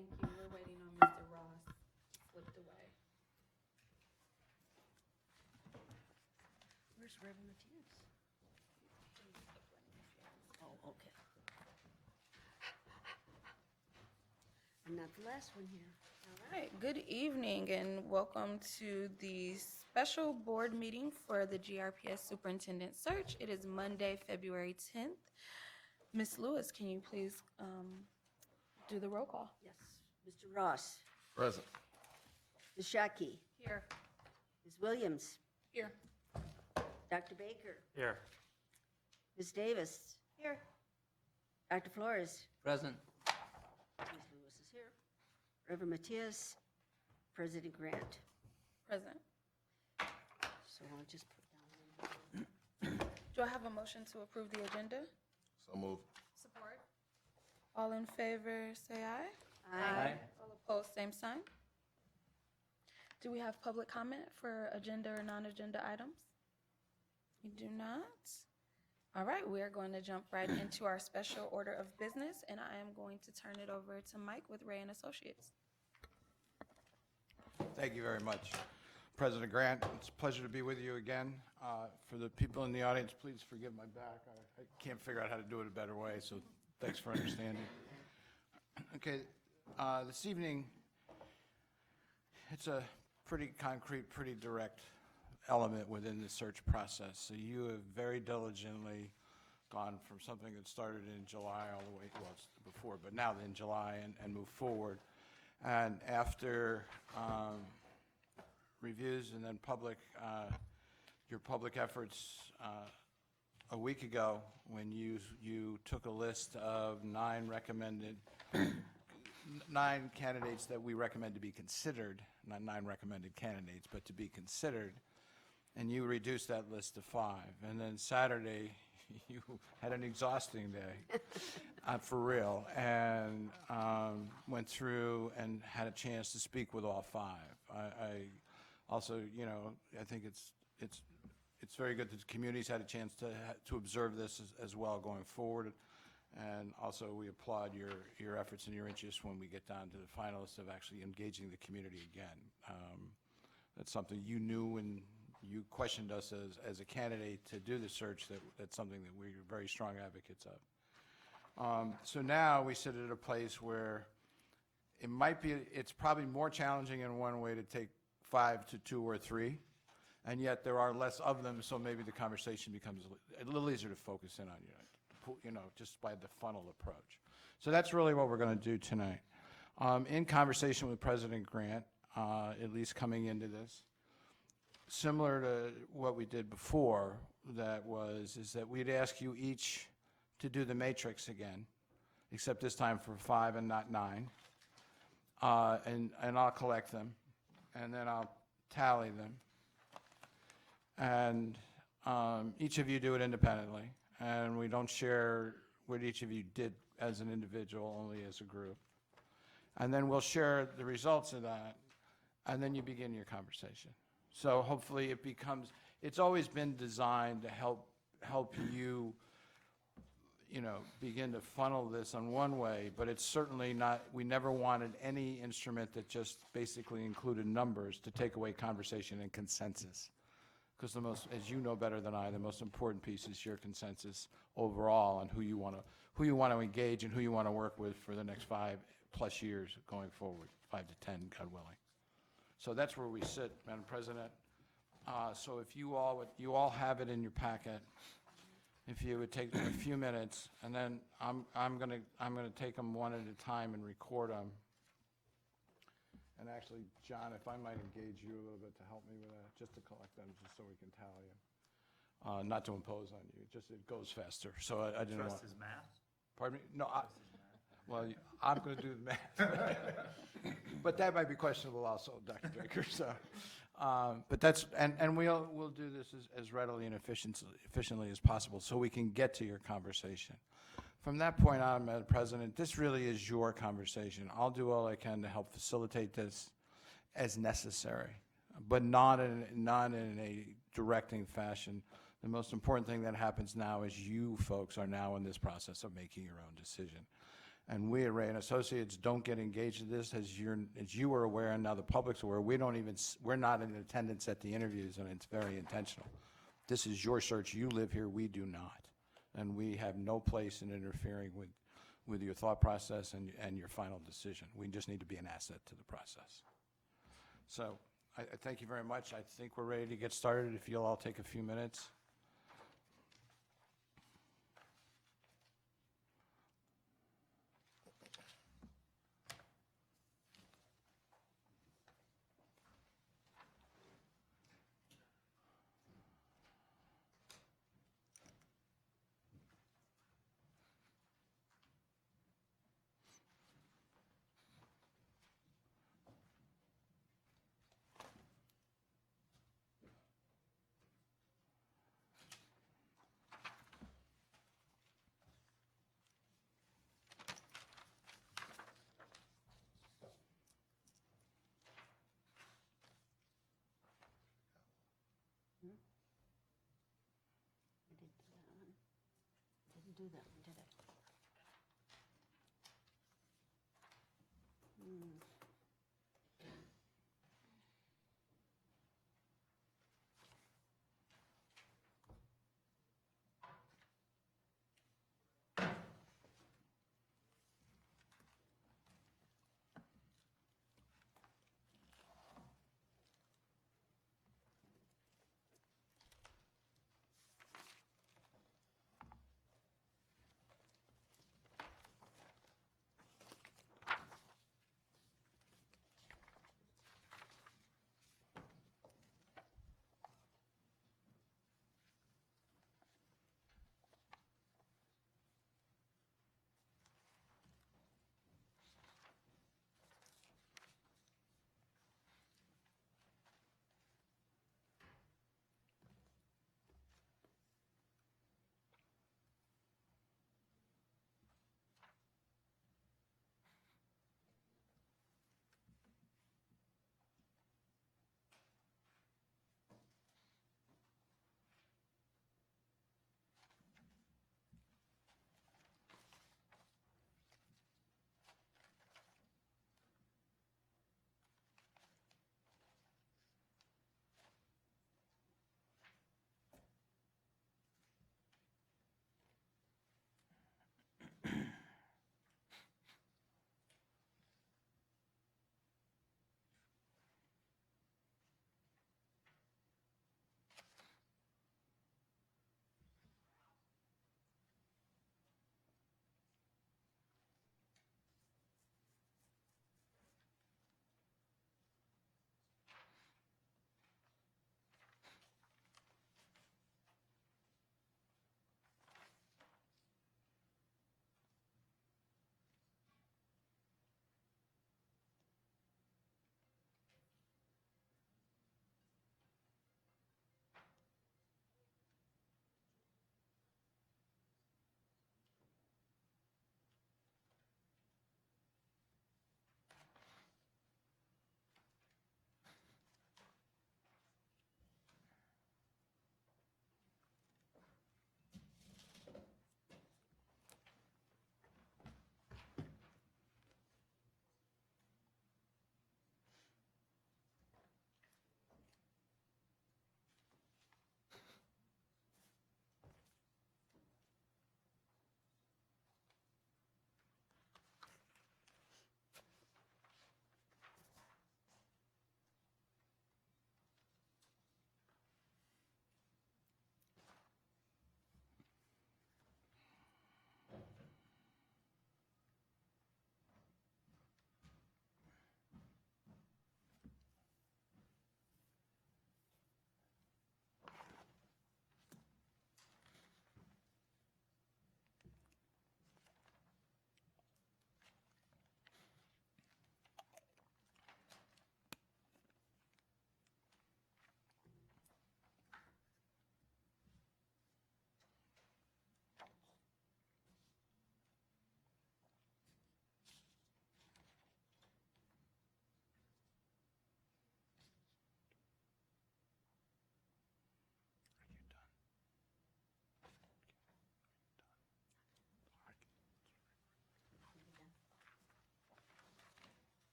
Thank you. We're waiting on Mr. Ross. Slipped away. Where's Reverend Matthias? Oh, okay. And not the last one here. All right. Good evening and welcome to the special board meeting for the GRPS Superintendent Search. It is Monday, February 10th. Ms. Lewis, can you please do the roll call? Yes. Mr. Ross. Present. Ms. Shockey. Here. Ms. Williams. Here. Dr. Baker. Here. Ms. Davis. Here. Dr. Flores. Present. Ms. Lewis is here. Reverend Matthias. President Grant. Present. So I'll just put down. Do I have a motion to approve the agenda? So move. Support. All in favor, say aye. Aye. All opposed, same sign. Do we have public comment for agenda or non-agenda items? We do not. All right, we are going to jump right into our special order of business, and I am going to turn it over to Mike with Ray and Associates. Thank you very much, President Grant. It's a pleasure to be with you again. For the people in the audience, please forgive my back. I can't figure out how to do it a better way, so thanks for understanding. Okay, this evening, it's a pretty concrete, pretty direct element within the search process. So you have very diligently gone from something that started in July all the way, well, it's before, but now in July and moved forward. And after reviews and then your public efforts a week ago, when you took a list of 9 candidates that we recommend to be considered, not 9 recommended candidates, but to be considered, and you reduced that list to 5. And then Saturday, you had an exhausting day, for real, and went through and had a chance to speak with all 5. I also, I think it's very good that the community's had a chance to observe this as well going forward. And also, we applaud your efforts and your interest when we get down to the finalists of actually engaging the community again. That's something you knew when you questioned us as a candidate to do the search. That's something that we're very strong advocates of. So now we sit at a place where it's probably more challenging in one way to take 5 to 2 or 3. And yet there are less of them, so maybe the conversation becomes a little easier to focus in on, just by the funnel approach. So that's really what we're going to do tonight. In conversation with President Grant, at least coming into this, similar to what we did before, is that we'd ask you each to do the matrix again, except this time for 5 and not 9. And I'll collect them, and then I'll tally them. And each of you do it independently, and we don't share what each of you did as an individual, only as a group. And then we'll share the results of that, and then you begin your conversation. So hopefully it's always been designed to help you, begin to funnel this on one way, but it's certainly not, we never wanted any instrument that just basically included numbers to take away conversation and consensus. Because as you know better than I, the most important piece is your consensus overall on who you want to engage and who you want to work with for the next 5+ years going forward, 5 to 10, God willing. So that's where we sit, Madam President. So if you all have it in your packet, if you would take a few minutes, and then I'm gonna take them one at a time and record them. And actually, John, if I might engage you a little bit to help me with that, just to collect them, just so we can tally them. Not to impose on you, just it goes faster. So I didn't want. Trust his math? Pardon me? No, well, I'm going to do the math. But that might be questionable also, Dr. Baker. So, but that's, and we'll do this as readily and efficiently as possible so we can get to your conversation. From that point on, Madam President, this really is your conversation. I'll do all I can to help facilitate this as necessary, but not in a directing fashion. The most important thing that happens now is you folks are now in this process of making your own decision. And we at Ray and Associates don't get engaged in this, as you are aware and now the public's aware. We're not in attendance at the interviews, and it's very intentional. This is your search. You live here, we do not. And we have no place in interfering with your thought process and your final decision. We just need to be an asset to the process. So I thank you very much. I think we're ready to get started, if you'll all take a few minutes. I didn't do that one. Didn't do that one, did I?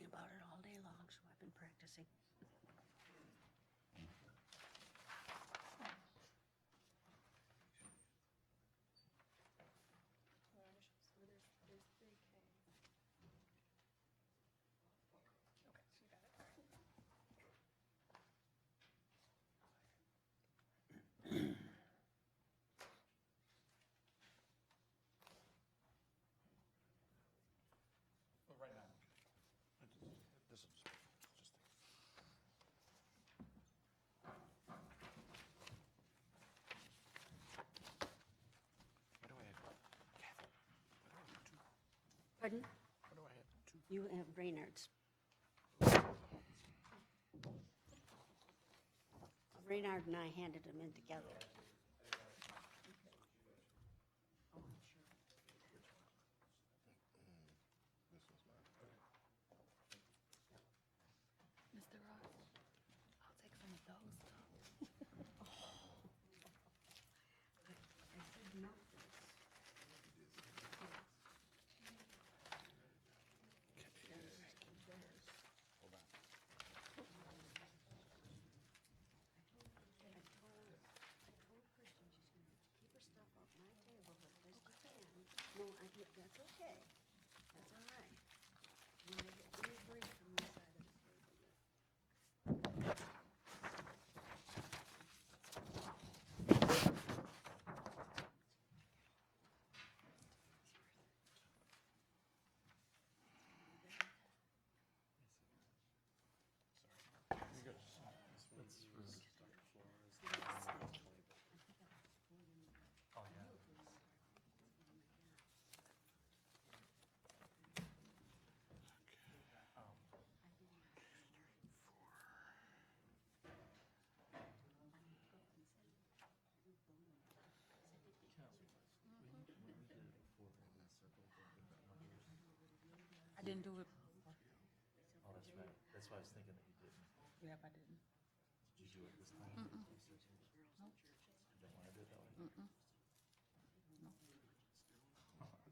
about it all day long, so I've been practicing. Right now. This will just. What do I have? Kathy, what do I have? Two. Pardon? What do I have? Two. You have Brainerd's. Brainerd and I handed them in together. Mr. Ross, I'll take some of those. No, that's okay. That's all right. When I get any break from this side of the table. I didn't do it. Oh, that's right. That's why I was thinking that you didn't. Yep, I didn't. Did you do it this time? Mm-mm. You don't want to do it that way? Mm-mm. Oh, okay.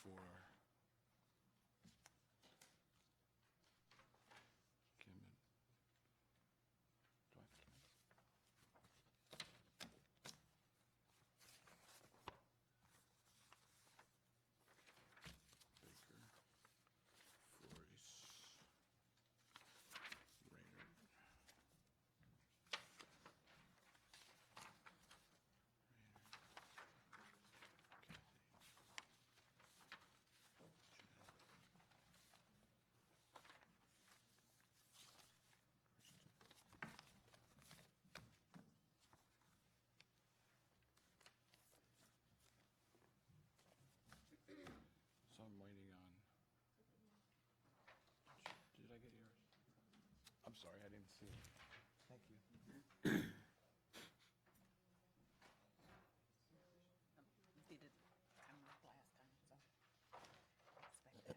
for Kim and, do I have Kim? Baker, Force, Raynard. So I'm waiting on. Did I get yours? I'm sorry, I didn't see it. Thank you. Did it come up last time, so expect that.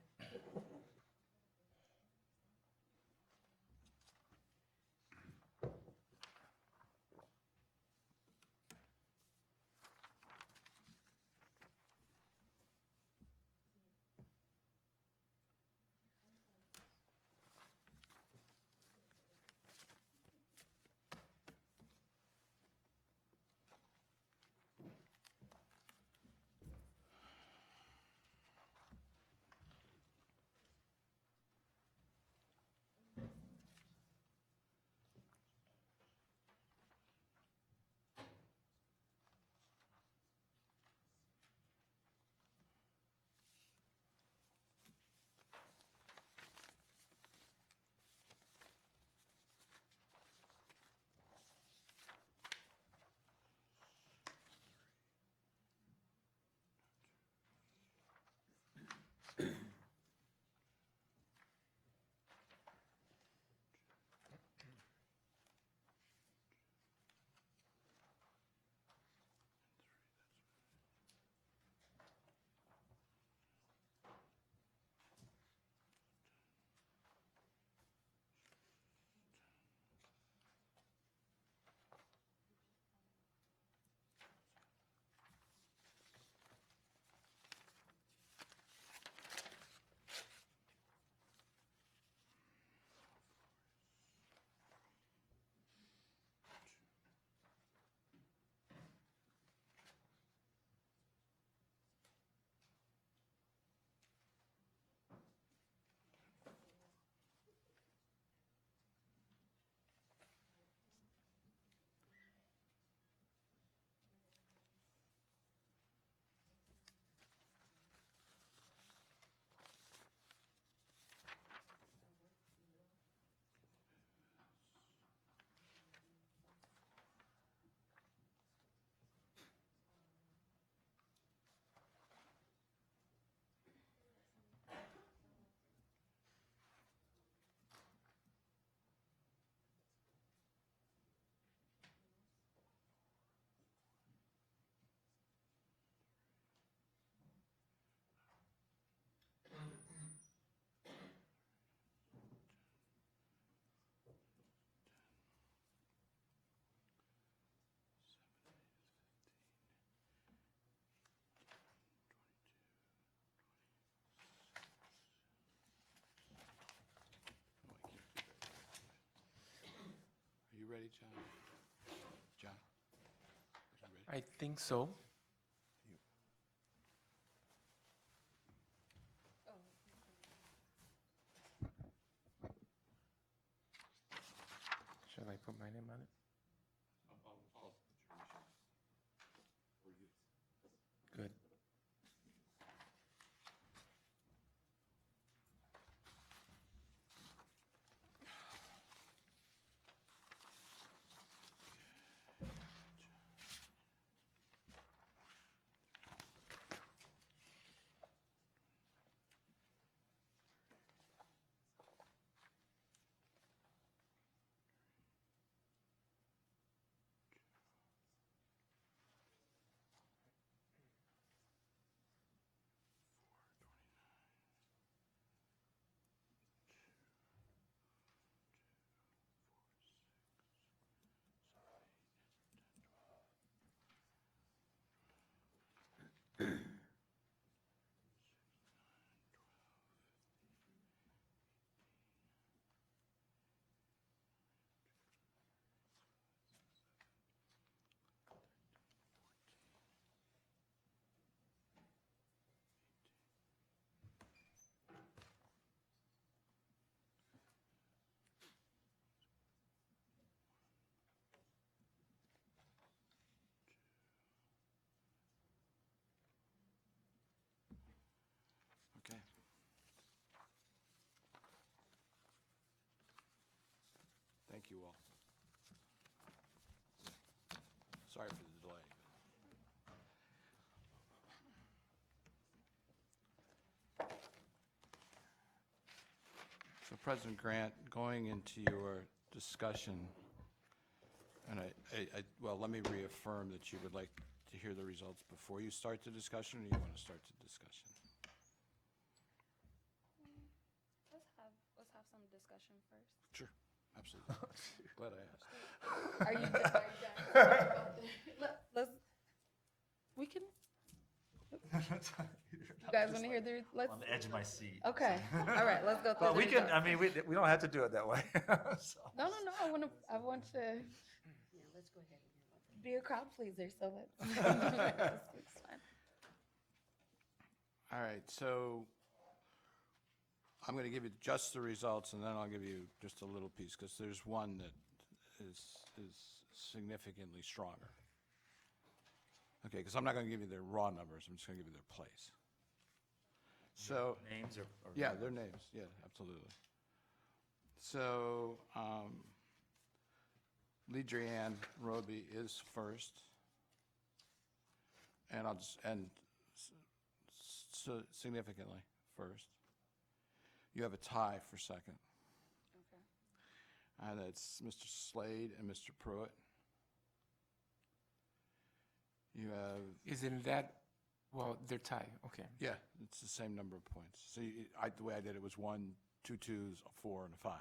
Are you ready, John? John? Are you ready? I think so. Should I put my name on it? Good. you all. Sorry for the delay. So President Grant, going into your discussion, and well, let me reaffirm that you would like to hear the results before you start the discussion, or you want to start the discussion? Let's have some discussion first. Sure, absolutely. Glad I asked. Are you done? Let's, we can, you guys want to hear the, let's, On the edge of my seat. okay, all right, let's go through But the we can, results. I mean, we don't have to do it that way. So. No, I want to Yeah, let's go ahead and hear what be a crowd pleaser, so let's, it's fine. All right, so I'm going to give you just the results, and then I'll give you just a little piece, because there's one that is significantly stronger. Okay, because I'm not going to give you their raw numbers, I'm just going to give you their place. So, Names or? yeah, their names, yeah, absolutely. So, Lee-Drianne Roby is first, and I'll just, significantly first. You have a tie for second, Okay. and it's Mr. Slade and Mr. Pruitt. You have, Isn't that, well, they're tied, okay. yeah, it's the same number of points. So the way I did it was 1, 2 twos, a 4, and a 5.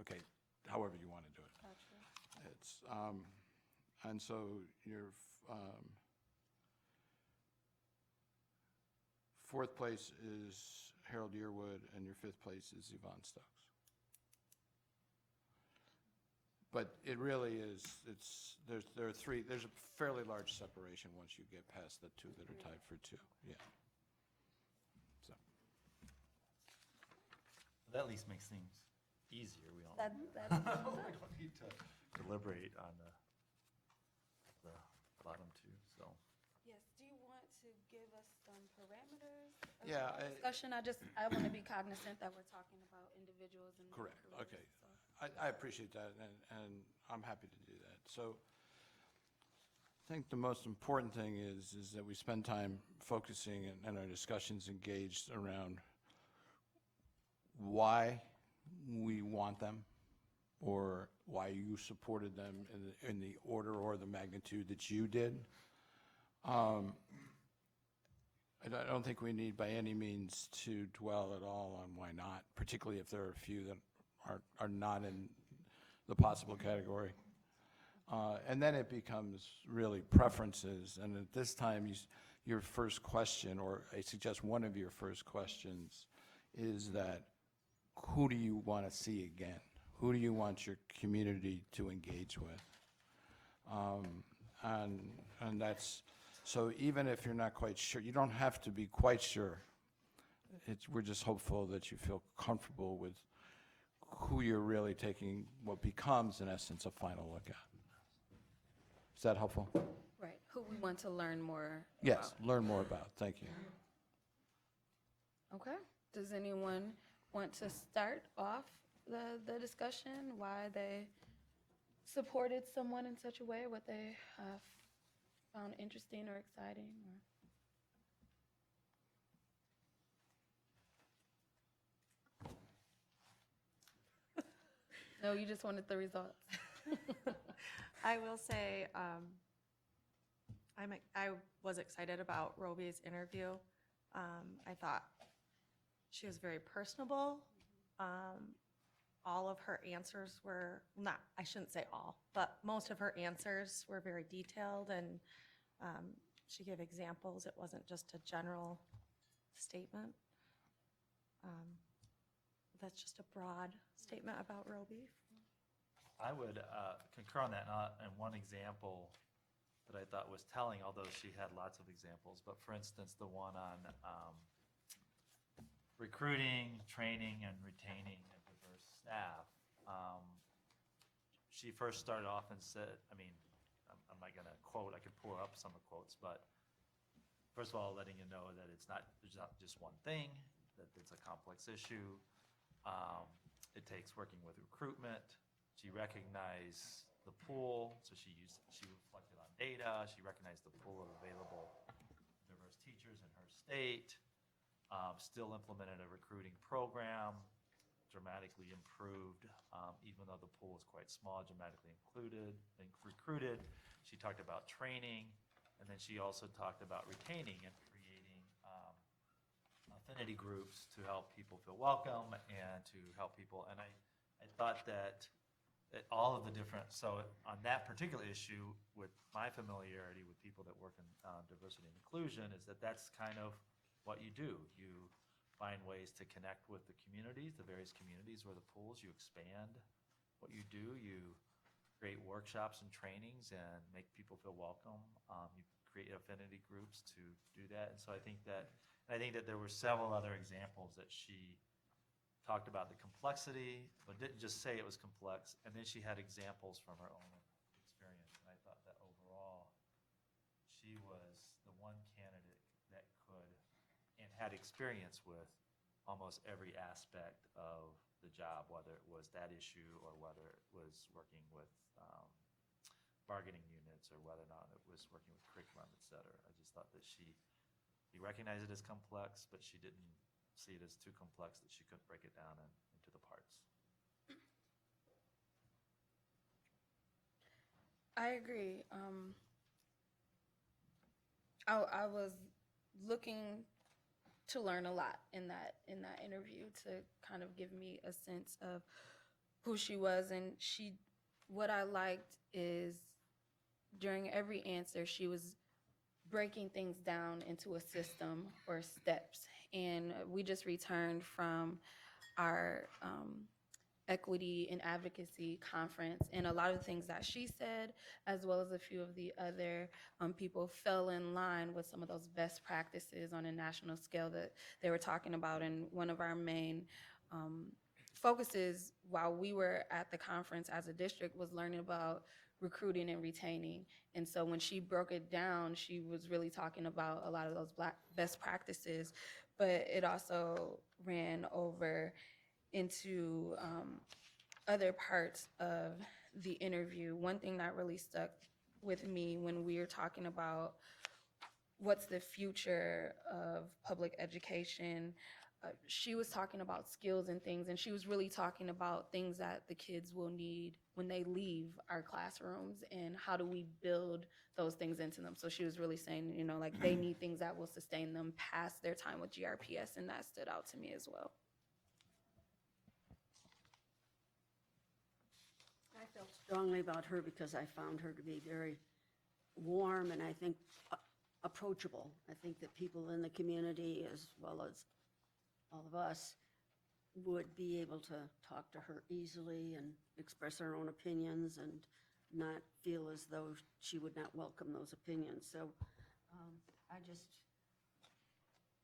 Okay, however you want to do it. Gotcha. It's, and so your fourth place is Harold Yearwood, and your fifth place is Yvonne Stokes. But it really is, there are three, there's a fairly large separation once you get past the two that are tied for 2, yeah. So, That at least makes things easier. We don't, That's, we don't need to deliberate on the bottom two, so. yes, do you want to give us some parameters of Yeah, our discussion? I want to be cognizant that we're talking about individuals and. their Correct, careers, okay. so. I appreciate that, and I'm happy to do that. So I think the most important thing is that we spend time focusing and our discussions engaged around why we want them, or why you supported them in the order or the magnitude that you did. I don't think we need by any means to dwell at all on why not, particularly if there are a few that are not in the possible category. And then it becomes really preferences, and at this time, your first question, or I suggest one of your first questions, is that who do you want to see again? Who do you want your community to engage with? And that's, so even if you're not quite sure, you don't have to be quite sure. We're just hopeful that you feel comfortable with who you're really taking what becomes, in essence, a final look at. Is that helpful? Right, who we want to learn more Yes, about. learn more about. Thank you. Okay, does anyone want to start off the discussion, why they supported someone in such a way, what they found interesting or exciting? Or? No, you just wanted the results. I will say, I was excited about Roby's interview. I thought she was very personable. All of her answers were, not, I shouldn't say all, but most of her answers were very detailed, and she gave examples. It wasn't just a general statement. That's just a broad statement about Roby. I would concur on that, and one example that I thought was telling, although she had lots of examples, but for instance, the one on recruiting, training, and retaining a diverse staff. She first started off and said, I mean, I'm not going to quote, I could pull up some of the quotes, but first of all, letting you know that there's not just one thing, that it's a complex issue. It takes working with recruitment, She recognized the pool, so she reflected on data. She recognized the pool of available diverse teachers in her state. Still implemented a recruiting program, dramatically improved, even though the pool is quite small, dramatically recruited. She talked about training, and then she also talked about retaining and creating affinity groups to help people feel welcome and to help people. And I thought that all of the different, so on that particular issue, with my familiarity with people that work in diversity and inclusion, is that that's kind of what you do. You find ways to connect with the communities, the various communities where the pools, you expand what you do, you create workshops and trainings and make people feel welcome. You create affinity groups to do that. And so I think that there were several other examples that she talked about the complexity, but didn't just say it was complex. And then she had examples from her own experience. And I thought that overall, she was the one candidate that could and had experience with almost every aspect of the job, whether it was that issue or whether it was working with bargaining units or whether or not it was working with curriculum, et cetera. I just thought that she recognized it as complex, but she didn't see it as too complex that she couldn't break it down into the parts. I agree. I was looking to learn a lot in that interview to kind of give me a sense of who she was. And what I liked is during every answer, she was breaking things down into a system or steps. And we just returned from our equity and advocacy conference, and a lot of the things that she said, as well as a few of the other people, fell in line with some of those best practices on a national scale that they were talking about. And one of our main focuses while we were at the conference as a district was learning about recruiting and retaining. And so when she broke it down, she was really talking about a lot of those best practices, but it also ran over into other parts of the interview. One thing that really stuck with me when we were talking about what's the future of public education, she was talking about skills and things, and she was really talking about things that the kids will need when they leave our classrooms, and how do we build those things into them. So she was really saying, like they need things that will sustain them past their time with GRPS, and that stood out to me as well. I felt strongly about her because I found her to be very warm and I think approachable. I think that people in the community, as well as all of us, would be able to talk to her easily and express our own opinions and not feel as though she would not welcome those opinions. So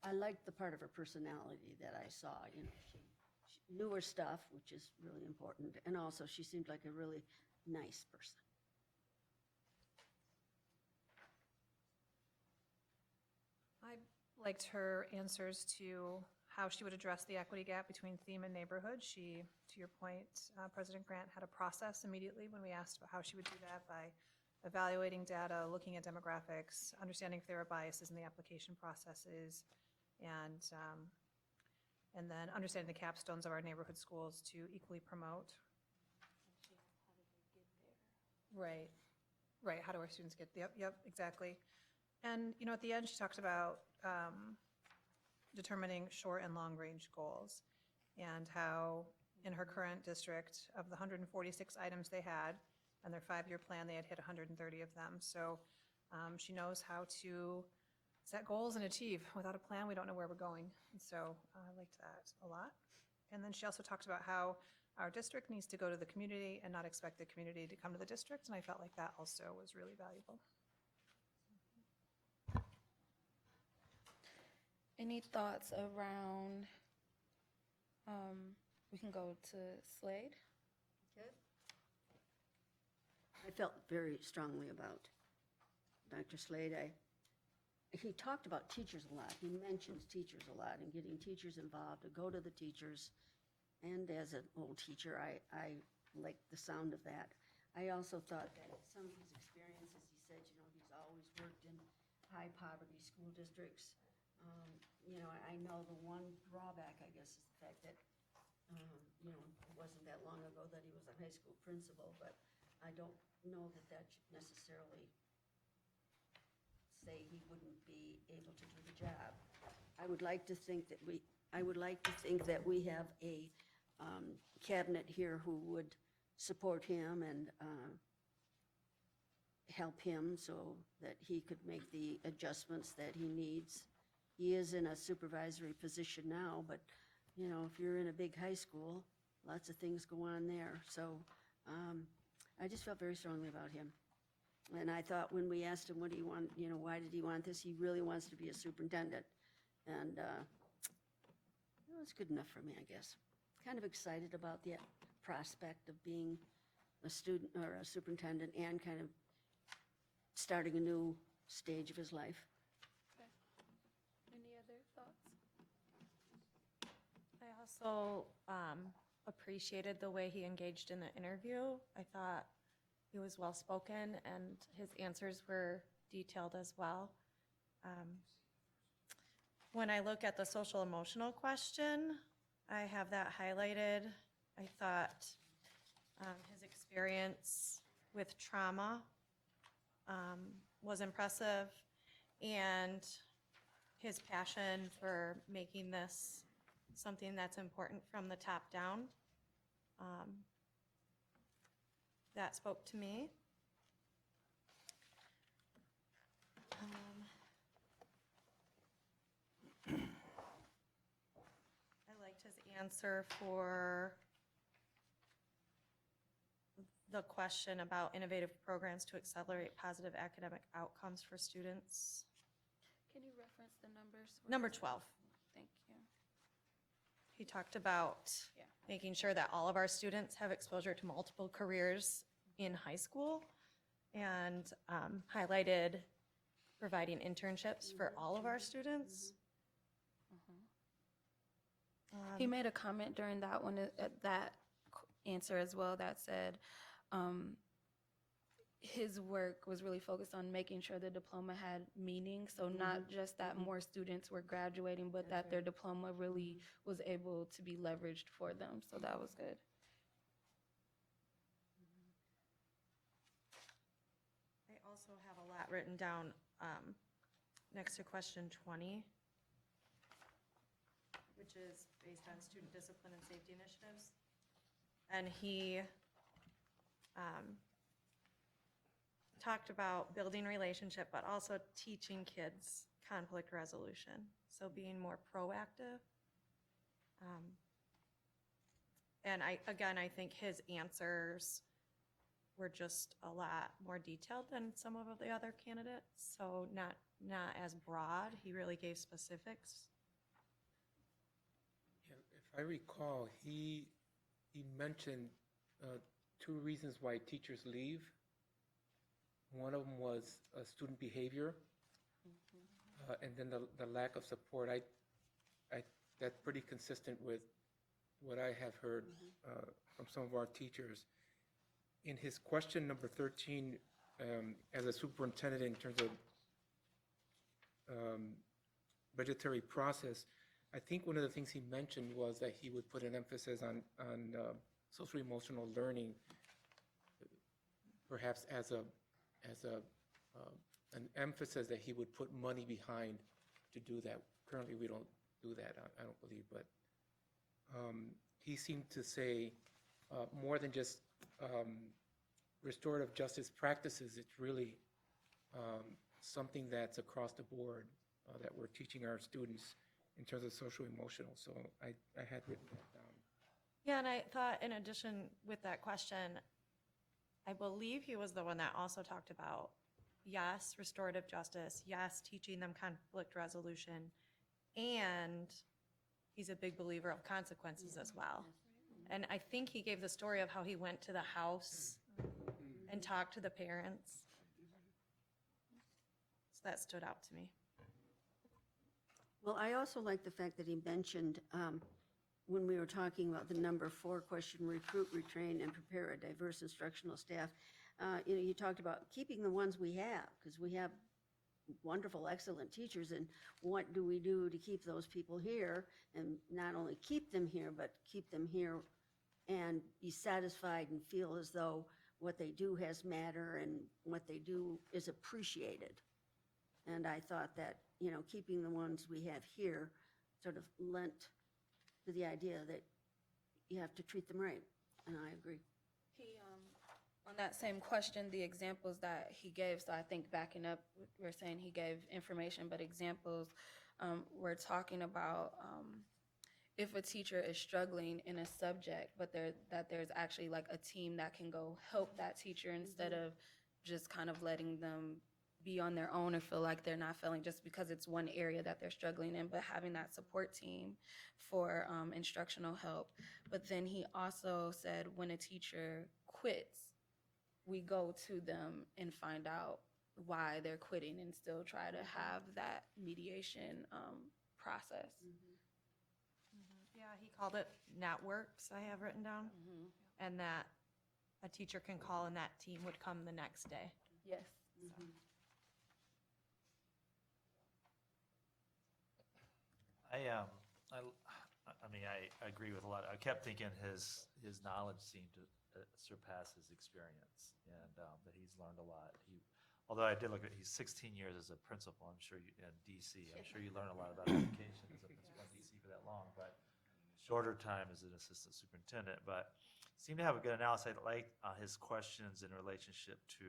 I liked the part of her personality that I saw. She knew her stuff, which is really important, and also she seemed like a really nice person. I liked her answers to how she would address the equity gap between theme and neighborhood. She, to your point, President Grant had a process immediately when we asked about how she would do that by evaluating data, looking at demographics, understanding if there are biases in the application processes, and then understanding the capstones of our neighborhood schools to equally promote. Right. How do our students get? Yep, exactly. And at the end, she talked about determining short and long range goals, and how in her current district, of the 146 items they had and their 5-year plan, they had hit 130 of them. So she knows how to set goals and achieve. Without a plan, we don't know where we're going. And so I liked that a lot. And then she also talked about how our district needs to go to the community and not expect the community to come to the district. And I felt like that also was really valuable. Any thoughts around, we can go to Slade. Okay. I felt very strongly about Dr. Slade. He talked about teachers a lot. He mentions teachers a lot and getting teachers involved, to go to the teachers. And as an old teacher, I liked the sound of that. I also thought that some of his experiences, he said, you know, he's always worked in high-poverty school districts. You know, I know the one drawback, I guess, is the fact that, you know, it wasn't that long ago that he was a high school principal, but I don't know that that should necessarily say he wouldn't be able to do the job. I would like to think that we have a cabinet here who would support him and help him so that he could make the adjustments that he needs. He is in a supervisory position now, but, you know, if you're in a big high school, lots of things go on there. So I just felt very strongly about him. And I thought when we asked him what do you want, you know, why did he want this, he really wants to be a superintendent. And it was good enough for me, I guess. Kind of excited about the prospect of being a student or a superintendent and kind of starting a new stage of his life. Okay. Any other thoughts? I also appreciated the way he engaged in the interview. I thought he was well-spoken and his answers were detailed as well. When I look at the social emotional question, I have that highlighted. I thought his experience with trauma was impressive, and his passion for making this something that's important from the top down. That spoke to me. I liked his answer for the question about innovative programs to accelerate positive academic outcomes for students. Can you reference the numbers? Number 12. Thank you. He talked about Yeah. making sure that all of our students have exposure to multiple careers in high school, and highlighted providing internships for all of our students. He made a comment during that one, that answer as well, that said his work was really focused on making sure the diploma had meaning. So not just that more students were graduating, but that their diploma really was able to be leveraged for them. So that was good. I also have a lot written down next to question 20, which is based on student discipline and safety initiatives. And he talked about building relationship, but also teaching kids conflict resolution. So being more proactive. And I think his answers were just a lot more detailed than some of the other candidates. So not as broad. He really gave specifics. Yeah, if I recall, he mentioned 2 reasons why teachers leave. One of them was student behavior, and then the lack of support. That's pretty consistent with what I have heard from some of our teachers. In his question number 13, as a superintendent in terms of budgetary process, I think one of the things he mentioned was that he would put an emphasis on social emotional learning, perhaps as an emphasis that he would put money behind to do that. Currently, we don't do that, I don't believe, but he seemed to say more than just restorative justice practices. It's really something that's across the board that we're teaching our students in terms of social emotional. So I had written that down. Yeah, and I thought in addition with that question, I believe he was the one that also talked about, yes, restorative justice, yes, teaching them conflict resolution, and he's a big believer of consequences as well. And I think he gave the story of how he went to the house and talked to the parents. So that stood out to me. Well, I also like the fact that he mentioned when we were talking about the number 4 question, recruit, retrain, and prepare a diverse instructional staff, you talked about keeping the ones we have, because we have wonderful, excellent teachers, and what do we do to keep those people here? And not only keep them here, but keep them here and be satisfied and feel as though what they do has matter and what they do is appreciated. And I thought that, keeping the ones we have here sort of lent to the idea that you have to treat them right, and I agree. He, on that same question, the examples that he gave, so I think backing up, we're saying he gave information, but examples, we're talking about if a teacher is struggling in a subject, but that there's actually like a team that can go help that teacher instead of just kind of letting them be on their own or feel like they're not failing just because it's one area that they're struggling in, but having that support team for instructional help. But then he also said when a teacher quits, we go to them and find out why they're quitting and still try to have that mediation process. Yeah, he called it networks, I have written down. And that a teacher can call and that team would come the next day. Yes. I agree with a lot. I kept thinking his knowledge seemed to surpass his experience, and that he's learned a lot. Although I did look at, he's 16 years as a principal. I'm sure in DC. I'm sure you learn a lot about education as a principal in DC for that long, but shorter time as an assistant superintendent. But seemed to have a good analysis. I like his questions in relationship to,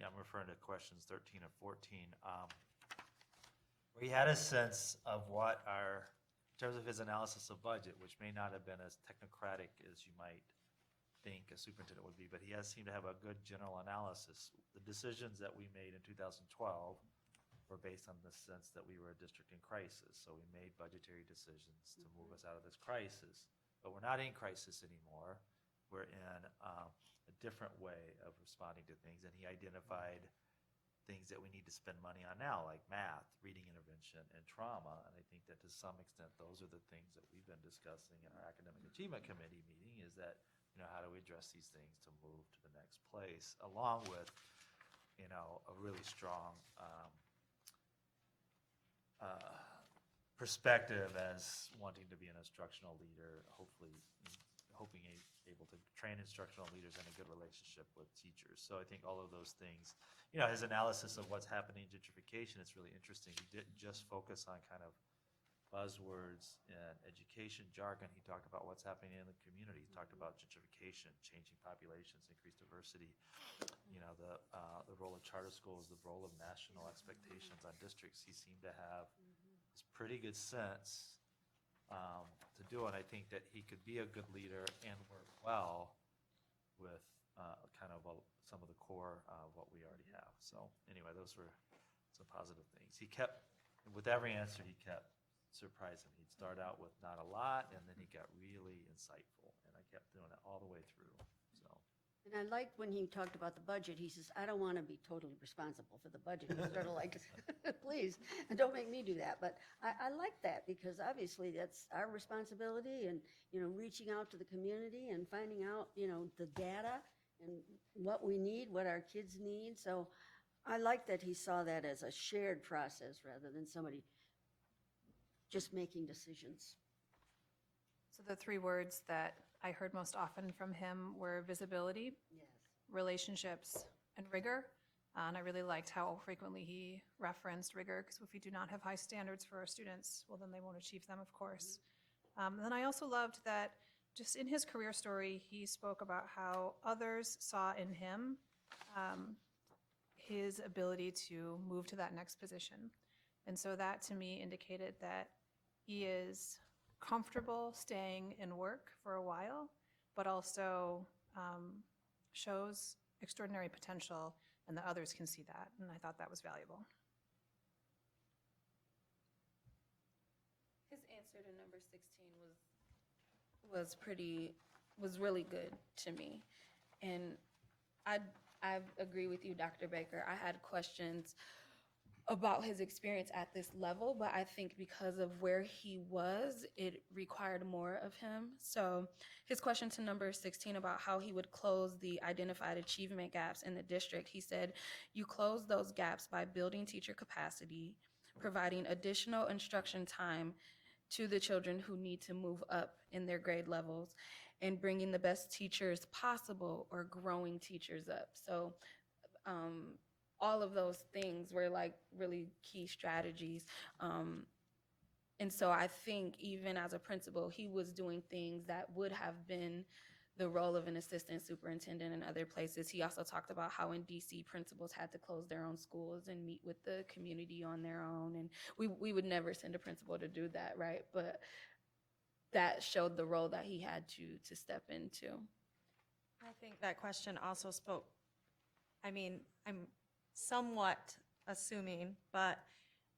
I'm referring to questions 13 and 14. Where he had a sense of what in terms of his analysis of budget, which may not have been as technocratic as you might think a superintendent would be, but he seemed to have a good general analysis. The decisions that we made in 2012 were based on the sense that we were a district in crisis. So we made budgetary decisions to move us out of this crisis. But we're not in crisis anymore. We're in a different way of responding to things. And he identified things that we need to spend money on now, like math, reading intervention, and trauma. And I think that to some extent, those are the things that we've been discussing in our Academic Achievement Committee meeting, is that, how do we address these things to move to the next place, along with, a really strong perspective as wanting to be an instructional leader, hoping able to train instructional leaders in a good relationship with teachers. So I think all of those things, his analysis of what's happening in gentrification, it's really interesting. He didn't just focus on kind of buzzwords and education jargon. He talked about what's happening in the community. He talked about gentrification, changing populations, increased diversity, the role of charter schools, the role of national expectations on districts. He seemed to have this pretty good sense to do it. I think that he could be a good leader and work well with some of the core of what we already have. So anyway, those were some positive things. He kept, with every answer, he kept surprising. He'd start out with not a lot, and then he got really insightful, and I kept doing it all the way through. So. And I liked when he talked about the budget, he says, I don't want to be totally responsible for the budget. He's sort of like, please, don't make me do that. But I like that, because obviously that's our responsibility, and, reaching out to the community and finding out, the data and what we need, what our kids need. So I like that he saw that as a shared process rather than somebody just making decisions. So the 3 words that I heard most often from him were visibility, Yes. relationships, and rigor. And I really liked how frequently he referenced rigor, because if we do not have high standards for our students, well, then they won't achieve them, of course. Then I also loved that just in his career story, he spoke about how others saw in him his ability to move to that next position. And so that to me indicated that he is comfortable staying in work for a while, but also shows extraordinary potential, and that others can see that. And I thought that was valuable. His answer to number 16 was really good to me. And I agree with you, Dr. Baker. I had questions about his experience at this level, but I think because of where he was, it required more of him. So his question to number 16 about how he would close the identified achievement gaps in the district, he said, you close those gaps by building teacher capacity, providing additional instruction time to the children who need to move up in their grade levels, and bringing the best teachers possible or growing teachers up. So all of those things were like really key strategies. And so I think even as a principal, he was doing things that would have been the role of an assistant superintendent in other places. He also talked about how in DC principals had to close their own schools and meet with the community on their own. And we would never send a principal to do that, right? But that showed the role that he had to step into. I think that question also spoke, I mean, I'm somewhat assuming, but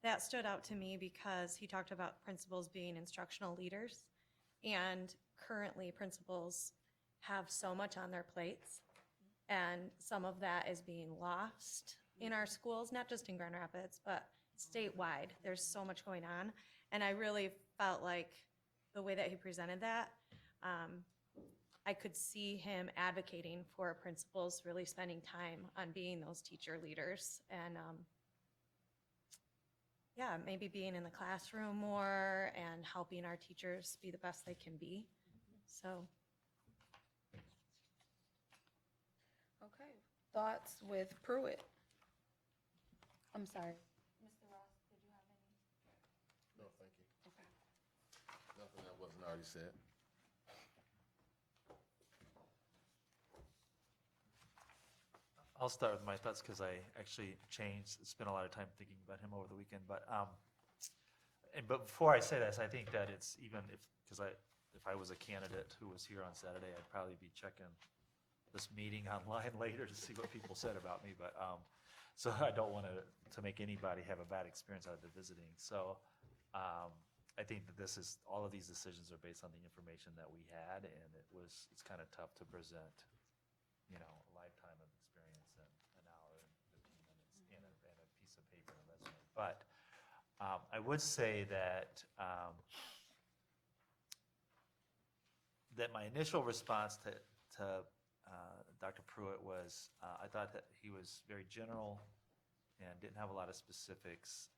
that stood out to me because he talked about principals being instructional leaders, and currently principals have so much on their plates, and some of that is being lost in our schools, not just in Grand Rapids, but statewide. There's so much going on, and I really felt like the way that he presented that, I could see him advocating for principals really spending time on being those teacher leaders and yeah, maybe being in the classroom more and helping our teachers be the best they can be. So. Okay, thoughts with Pruitt? I'm sorry. Mr. Ross, did you have any? No, thank you. Okay. Nothing that wasn't already said. I'll start with my thoughts because I actually spent a lot of time thinking about him over the weekend. But before I say this, I think that it's even if I was a candidate who was here on Saturday, I'd probably be checking this meeting online later to see what people said about me. But so I don't want to make anybody have a bad experience out of the visiting. So I think that all of these decisions are based on the information that we had, and it's kind of tough to present, a lifetime of experience in an hour and 15 minutes and a piece of paper and a resume. But I would say that that my initial response to Dr. Pruitt was I thought that he was very general and didn't have a lot of specifics.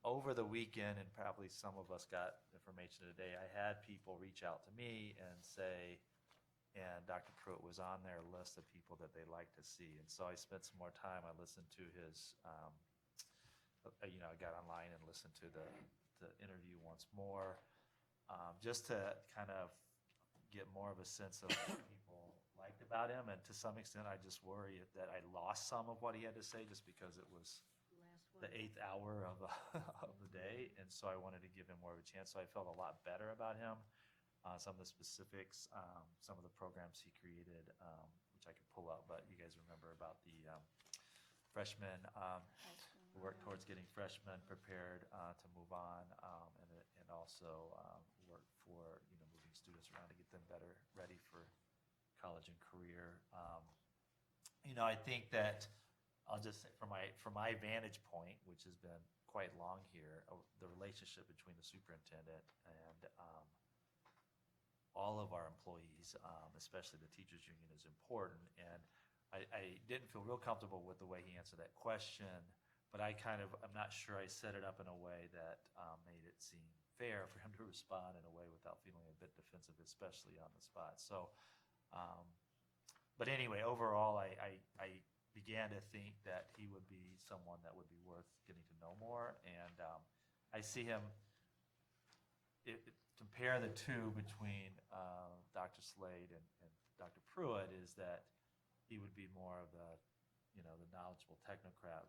Over the weekend, and probably some of us got information today, I had people reach out to me and say, and Dr. Pruitt was on their list of people that they'd like to see. And so I spent some more time. I listened to his, I got online and listened to the interview once more, just to kind of get more of a sense of what people liked about him. And to some extent, I just worry that I lost some of what he had to say just because it was the 8th hour of the day. And so I wanted to give him more of a chance. So I felt a lot better about him. Some of the specifics, some of the programs he created, which I could pull up, but you guys remember about the freshmen who work towards getting freshmen prepared to move on, and also work for moving students around to get them better ready for college and career. I think that I'll just say from my vantage point, which has been quite long here, the relationship between the superintendent and all of our employees, especially the teachers union, is important. And I didn't feel real comfortable with the way he answered that question, but I'm not sure I set it up in a way that made it seem fair for him to respond in a way without feeling a bit defensive, especially on the spot. So, but anyway, overall, I began to think that he would be someone that would be worth getting to know more. And I see him, compare the two between Dr. Slade and Dr. Pruitt, is that he would be more of the knowledgeable technocrat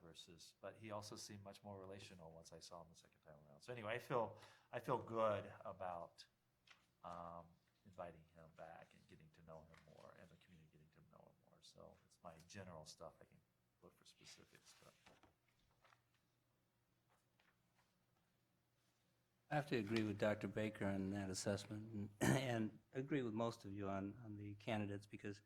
but he also seemed much more relational once I saw him the second time around. So anyway, I feel good about inviting him back and getting to know him more, and the community getting to know him more. So it's my general stuff. I can look for specifics, but. I have to agree with Dr. Baker on that assessment, and agree with most of you on the candidates, because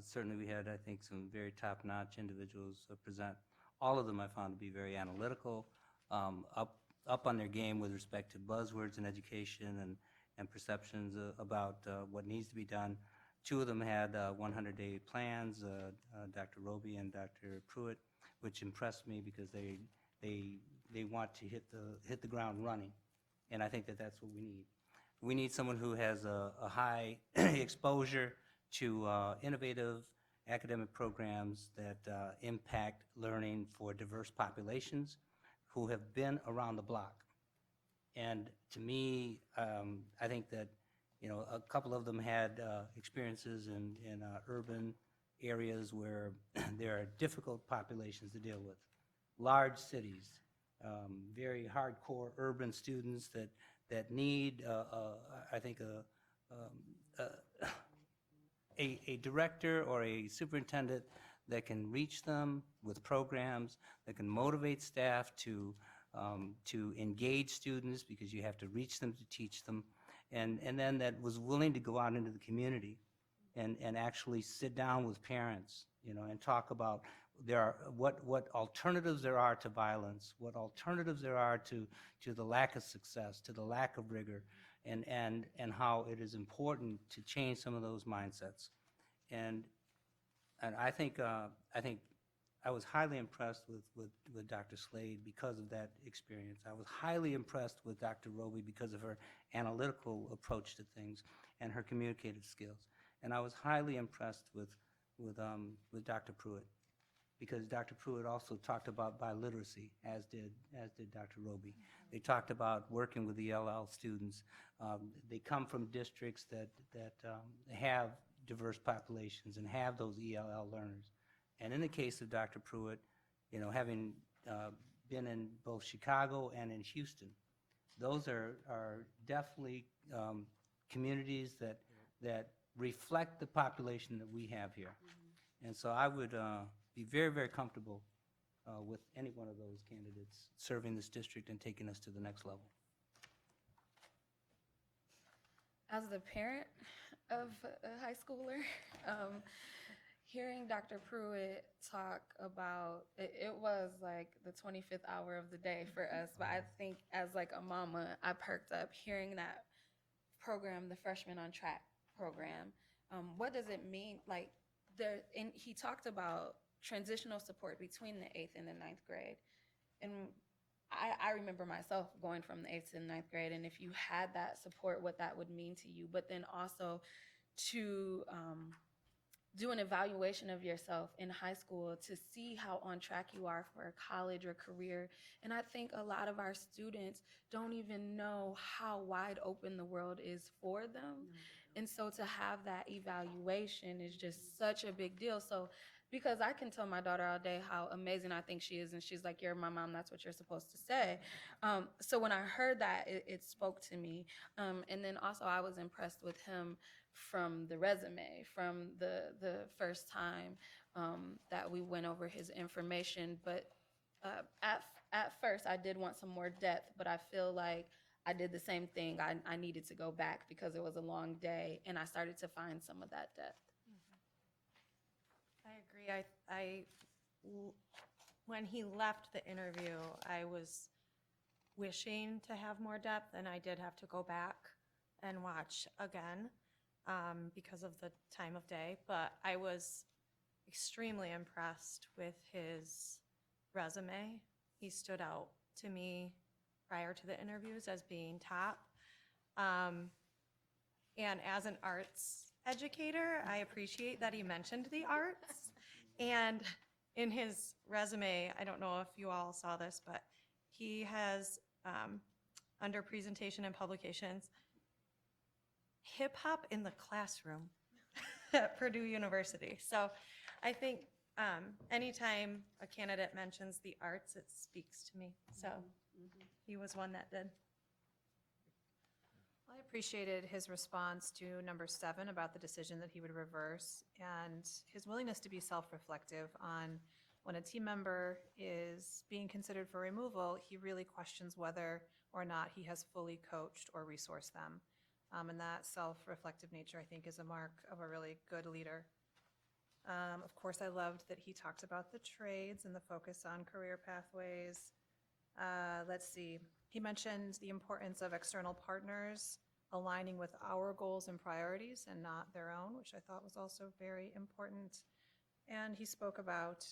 certainly we had, I think, some very top-notch individuals present. all of them I found to be very analytical, up on their game with respect to buzzwords in education and perceptions about what needs to be done. Two of them had 100-day plans, Dr. Roby and Dr. Pruitt, which impressed me because they want to hit the ground running, and I think that that's what we need. We need someone who has a high exposure to innovative academic programs that impact learning for diverse populations who have been around the block. And to me, I think that, a couple of them had experiences in urban areas where there are difficult populations to deal with. Large cities, very hardcore urban students that need, I think, a director or a superintendent that can reach them with programs, that can motivate staff to engage students, because you have to reach them to teach them, and then that was willing to go out into the community and actually sit down with parents, and talk about what alternatives there are to violence, what alternatives there are to the lack of success, to the lack of rigor, and how it is important to change some of those mindsets. And I think I was highly impressed with Dr. Slade because of that experience. I was highly impressed with Dr. Roby because of her analytical approach to things and her communicative skills. And I was highly impressed with Dr. Pruitt, because Dr. Pruitt also talked about biliteracy, as did Dr. Roby. They talked about working with ELL students. They come from districts that have diverse populations and have those ELL learners. And in the case of Dr. Pruitt, having been in both Chicago and in Houston, those are definitely communities that reflect the population that we have here. And so I would be very, very comfortable with any one of those candidates serving this district and taking us to the next level. As the parent of a high schooler, hearing Dr. Pruitt talk about, it was like the 25th hour of the day for us, but I think as like a mama, I perked up hearing that program, the Freshman on Track program. What does it mean? Like, he talked about transitional support between the 8th and the 9th grade. And I remember myself going from the 8th to the 9th grade, and if you had that support, what that would mean to you, but then also to do an evaluation of yourself in high school to see how on track you are for college or career. And I think a lot of our students don't even know how wide open the world is for them. And so to have that evaluation is just such a big deal. So because I can tell my daughter all day how amazing I think she is, and she's like, "You're my mom, that's what you're supposed to say." So when I heard that, it spoke to me. And then also I was impressed with him from the resume, from the first time that we went over his information. But at first I did want some more depth, but I feel like I did the same thing. I needed to go back because it was a long day, and I started to find some of that depth. I agree. When he left the interview, I was wishing to have more depth, and I did have to go back and watch again because of the time of day. But I was extremely impressed with his resume. He stood out to me prior to the interviews as being top. And as an arts educator, I appreciate that he mentioned the arts. And in his resume, I don't know if you all saw this, but he has, under presentation and publications, hip hop in the classroom at Purdue University. So I think anytime a candidate mentions the arts, it speaks to me. So he was one that did. I appreciated his response to number 7 about the decision that he would reverse, and his willingness to be self-reflective on when a team member is being considered for removal, he really questions whether or not he has fully coached or resourced them. And that self-reflective nature, I think, is a mark of a really good leader. Of course, I loved that he talked about the trades and the focus on career pathways. Let's see, he mentioned the importance of external partners aligning with our goals and priorities and not their own, which I thought was also very important. And he spoke about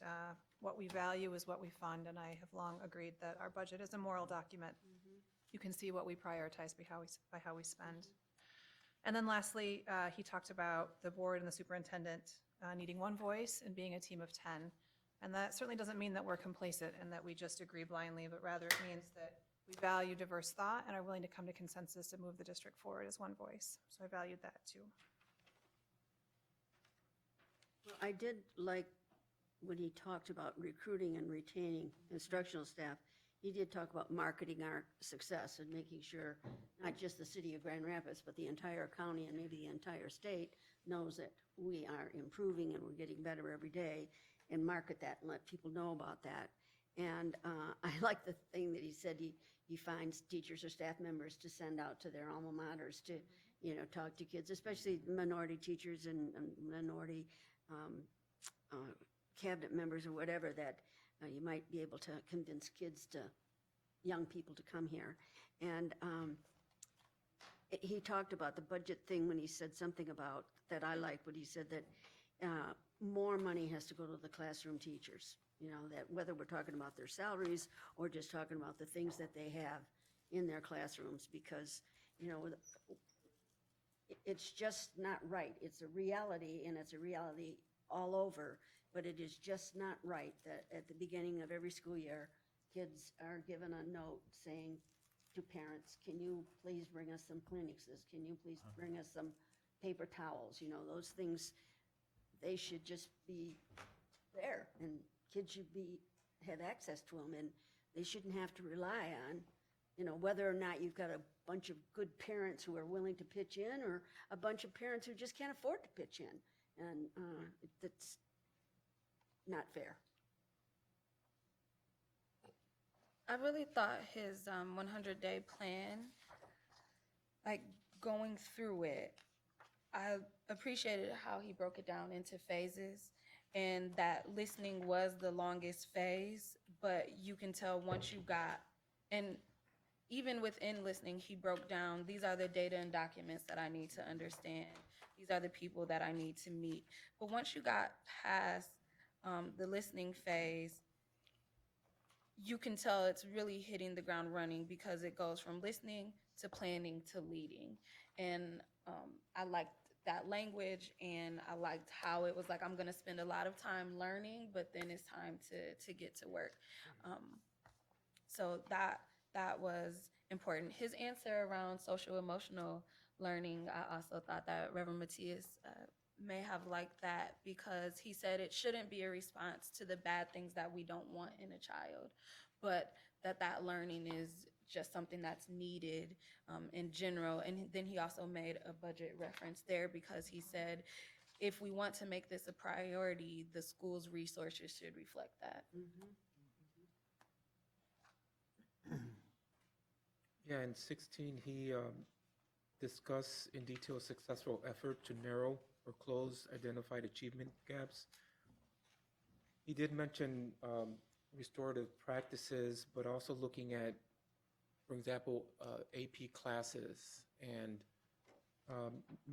what we value is what we fund, and I have long agreed that our budget is a moral document. You can see what we prioritize by how we spend. And then lastly, he talked about the board and the superintendent needing one voice and being a team of 10. And that certainly doesn't mean that we're complacent and that we just agree blindly, but rather it means that we value diverse thought and are willing to come to consensus and move the district forward as one voice. So I valued that too. Well, I did like when he talked about recruiting and retaining instructional staff. He did talk about marketing our success and making sure not just the city of Grand Rapids, but the entire county and maybe the entire state knows that we are improving and we're getting better every day, and market that and let people know about that. And I like the thing that he said he finds teachers or staff members to send out to their alma maters to, talk to kids, especially minority teachers and minority cabinet members or whatever, that you might be able to convince young people to come here. And he talked about the budget thing when he said something about, that I liked, what he said that more money has to go to the classroom teachers, that whether we're talking about their salaries or just talking about the things that they have in their classrooms, because, it's just not right. It's a reality, and it's a reality all over, but it is just not right that at the beginning of every school year, kids are given a note saying to parents, can you please bring us some Kleenexes? Can you please bring us some paper towels? Those things, they should just be there, and kids should have access to them, and they shouldn't have to rely on, whether or not you've got a bunch of good parents who are willing to pitch in, or a bunch of parents who just can't afford to pitch in. And that's not fair. I really thought his 100-day plan, like going through it, I appreciated how he broke it down into phases, and that listening was the longest phase, but you can tell once you got, and even within listening, he broke down, these are the data and documents that I need to understand. These are the people that I need to meet. But once you got past the listening phase, you can tell it's really hitting the ground running, because it goes from listening to planning to leading. And I liked that language, and I liked how it was like, I'm gonna spend a lot of time learning, but then it's time to get to work. So that was important. His answer around social emotional learning, I also thought that Reverend Matthias may have liked that, because he said it shouldn't be a response to the bad things that we don't want in a child, but that learning is just something that's needed in general. And then he also made a budget reference there, because he said, if we want to make this a priority, the school's resources should reflect that. Yeah, in 16, he discussed in detail successful effort to narrow or close identified achievement gaps. He did mention restorative practices, but also looking at, for example, AP classes, and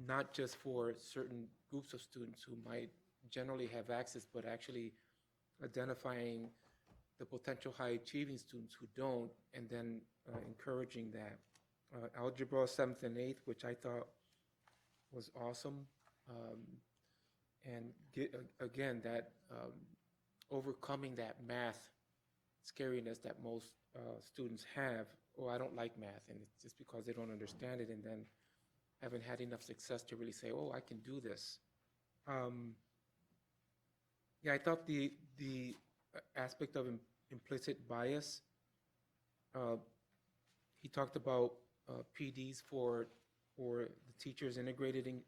not just for certain groups of students who might generally have access, but actually identifying the potential high-achieving students who don't, and then encouraging that. Algebra 7th and 8th, which I thought was awesome. And again, that overcoming that math scariness that most students have. Oh, I don't like math, and it's just because they don't understand it, and then haven't had enough success to really say, oh, I can do this. Yeah, I thought the aspect of implicit bias, he talked about PDs for the teachers, integrating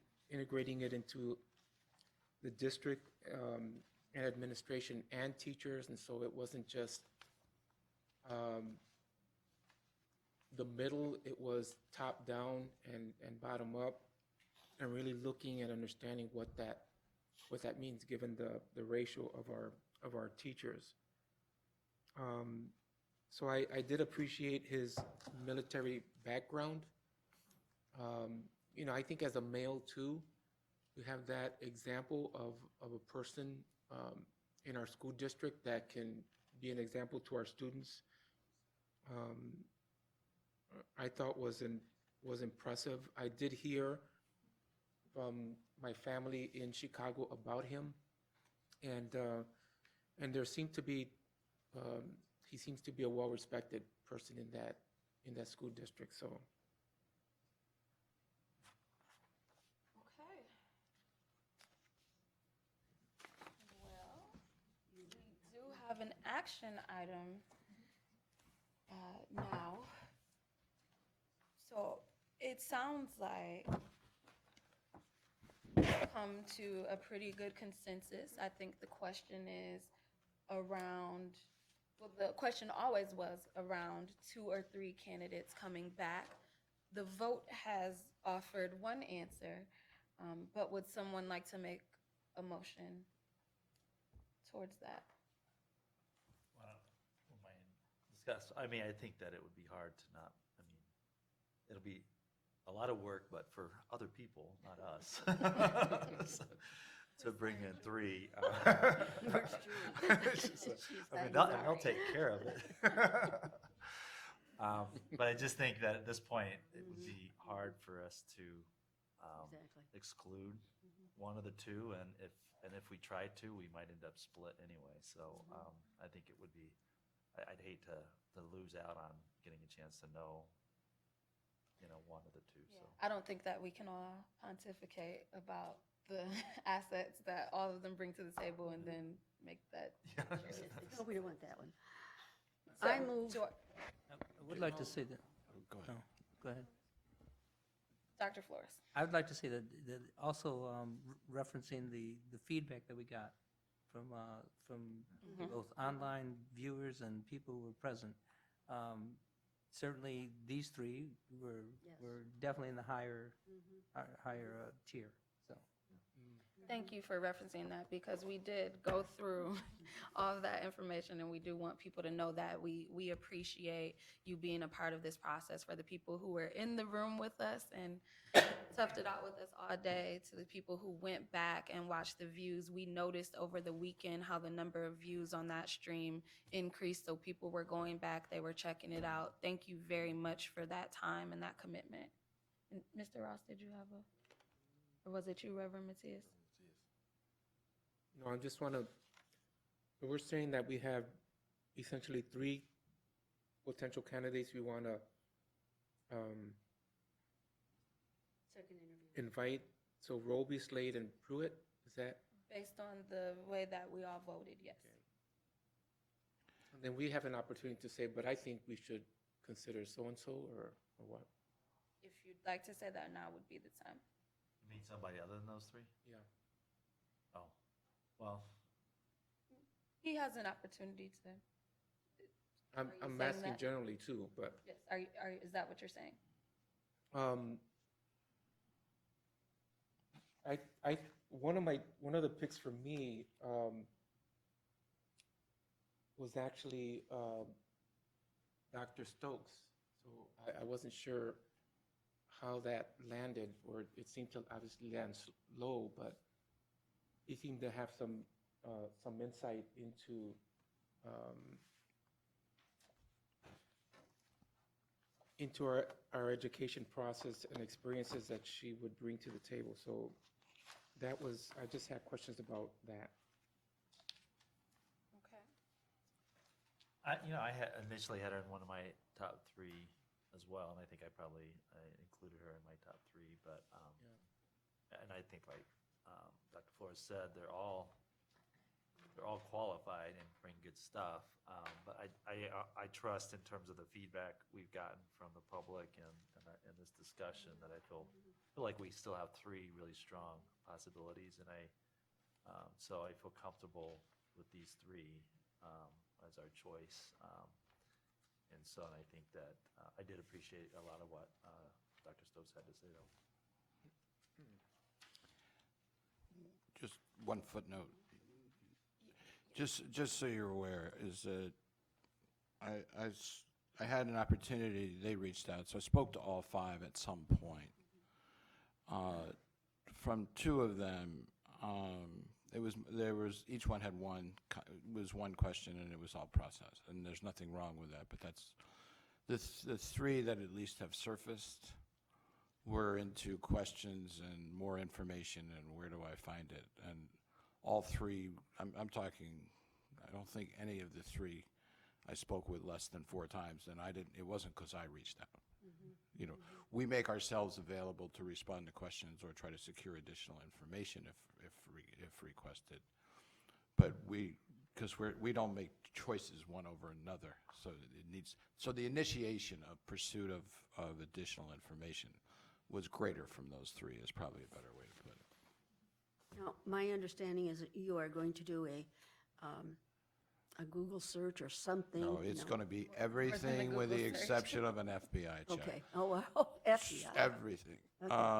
it into the district and administration and teachers, and so it wasn't just the middle, it was top down and bottom up, and really looking and understanding what that what that means given the ratio of our teachers. So I did appreciate his military background. You know, I think as a male too, we have that example of a person in our school district that can be an example to our students. I thought was impressive. I did hear from my family in Chicago about him, and there seemed to be he seems to be a well-respected person in that school district. So. Okay. Well, we do have an action item now. So it sounds like we've come to a pretty good consensus. I think the question is around, well, the question always was around 2 or 3 candidates coming back. The vote has offered one answer, but would someone like to make a motion towards that? We might discuss, I mean, I think that it would be hard to not, I mean, it'll be a lot of work, but for other people, not us. To bring in 3. I mean, I'll take care of it. But I just think that at this point, it would be hard for us to Exactly. exclude one of the 2, and if we tried to, we might end up split anyway. So I think it would be, I'd hate to lose out on getting a chance to know, you know, one of the 2. So I don't think that we can all pontificate about the assets that all of them bring to the table and then make that. No, we don't want that one. So, I move. I would like to say that, Go ahead. no, go ahead. Dr. Flores. I would like to say that also referencing the feedback that we got from both online viewers and people who were present. Certainly, these 3 were definitely in the higher tier. So Thank you for referencing that, because we did go through all of that information, and we do want people to know that we appreciate you being a part of this process. For the people who were in the room with us and toughed it out with us all day, to the people who went back and watched the views, we noticed over the weekend how the number of views on that stream increased. So people were going back, they were checking it out. Thank you very much for that time and that commitment. And Mr. Ross, did you have or was it you, Reverend Matthias? No, I just want to, we're saying that we have essentially 3 potential candidates we want to Second interview. invite. So Roby, Slade, and Pruitt, is that? Based on the way that we all voted, yes. And then we have an opportunity to say, but I think we should consider so-and-so or what? If you'd like to say that, now would be the time. you mean somebody other than those 3? Yeah. Oh, well, He has an opportunity to. Are you I'm saying asking that? generally too, but Yes, is that what you're saying? one of the picks for me was actually Dr. Stokes. So I wasn't sure how that landed, or it seemed to obviously land low, but he seemed to have some insight into our education process and experiences that she would bring to the table. So that was, I just had questions about that. Okay. I had initially had her in one of my top 3 as well, and I think I included her in my top 3. But and I think, like Dr. Flores said, they're all qualified and bring good stuff. But I trust in terms of the feedback we've gotten from the public and this discussion that I feel like we still have 3 really strong possibilities, and so I feel comfortable with these 3 as our choice. And so I think that I did appreciate a lot of what Dr. Stokes had to say, though. just one footnote. Just so you're aware, is that I had an opportunity, they reached out, so I spoke to all 5 at some point. From 2 of them, each one had one question, and it was all processed, and there's nothing wrong with that, but that's, the 3 that at least have surfaced were into questions and more information, and where do I find it? And all 3, I'm talking, I don't think any of the 3 I spoke with less than 4 times, and it wasn't because I reached out. You know, we make ourselves available to respond to questions or try to secure additional information if requested. But because we don't make choices one over another, so so the initiation of pursuit of additional information was greater from those 3 is probably a better way to put it. Now, my understanding is that you are going to do a Google search or something? No, it's going to be everything with the Google search. exception of an FBI check. Okay, oh, well, FBI, Everything.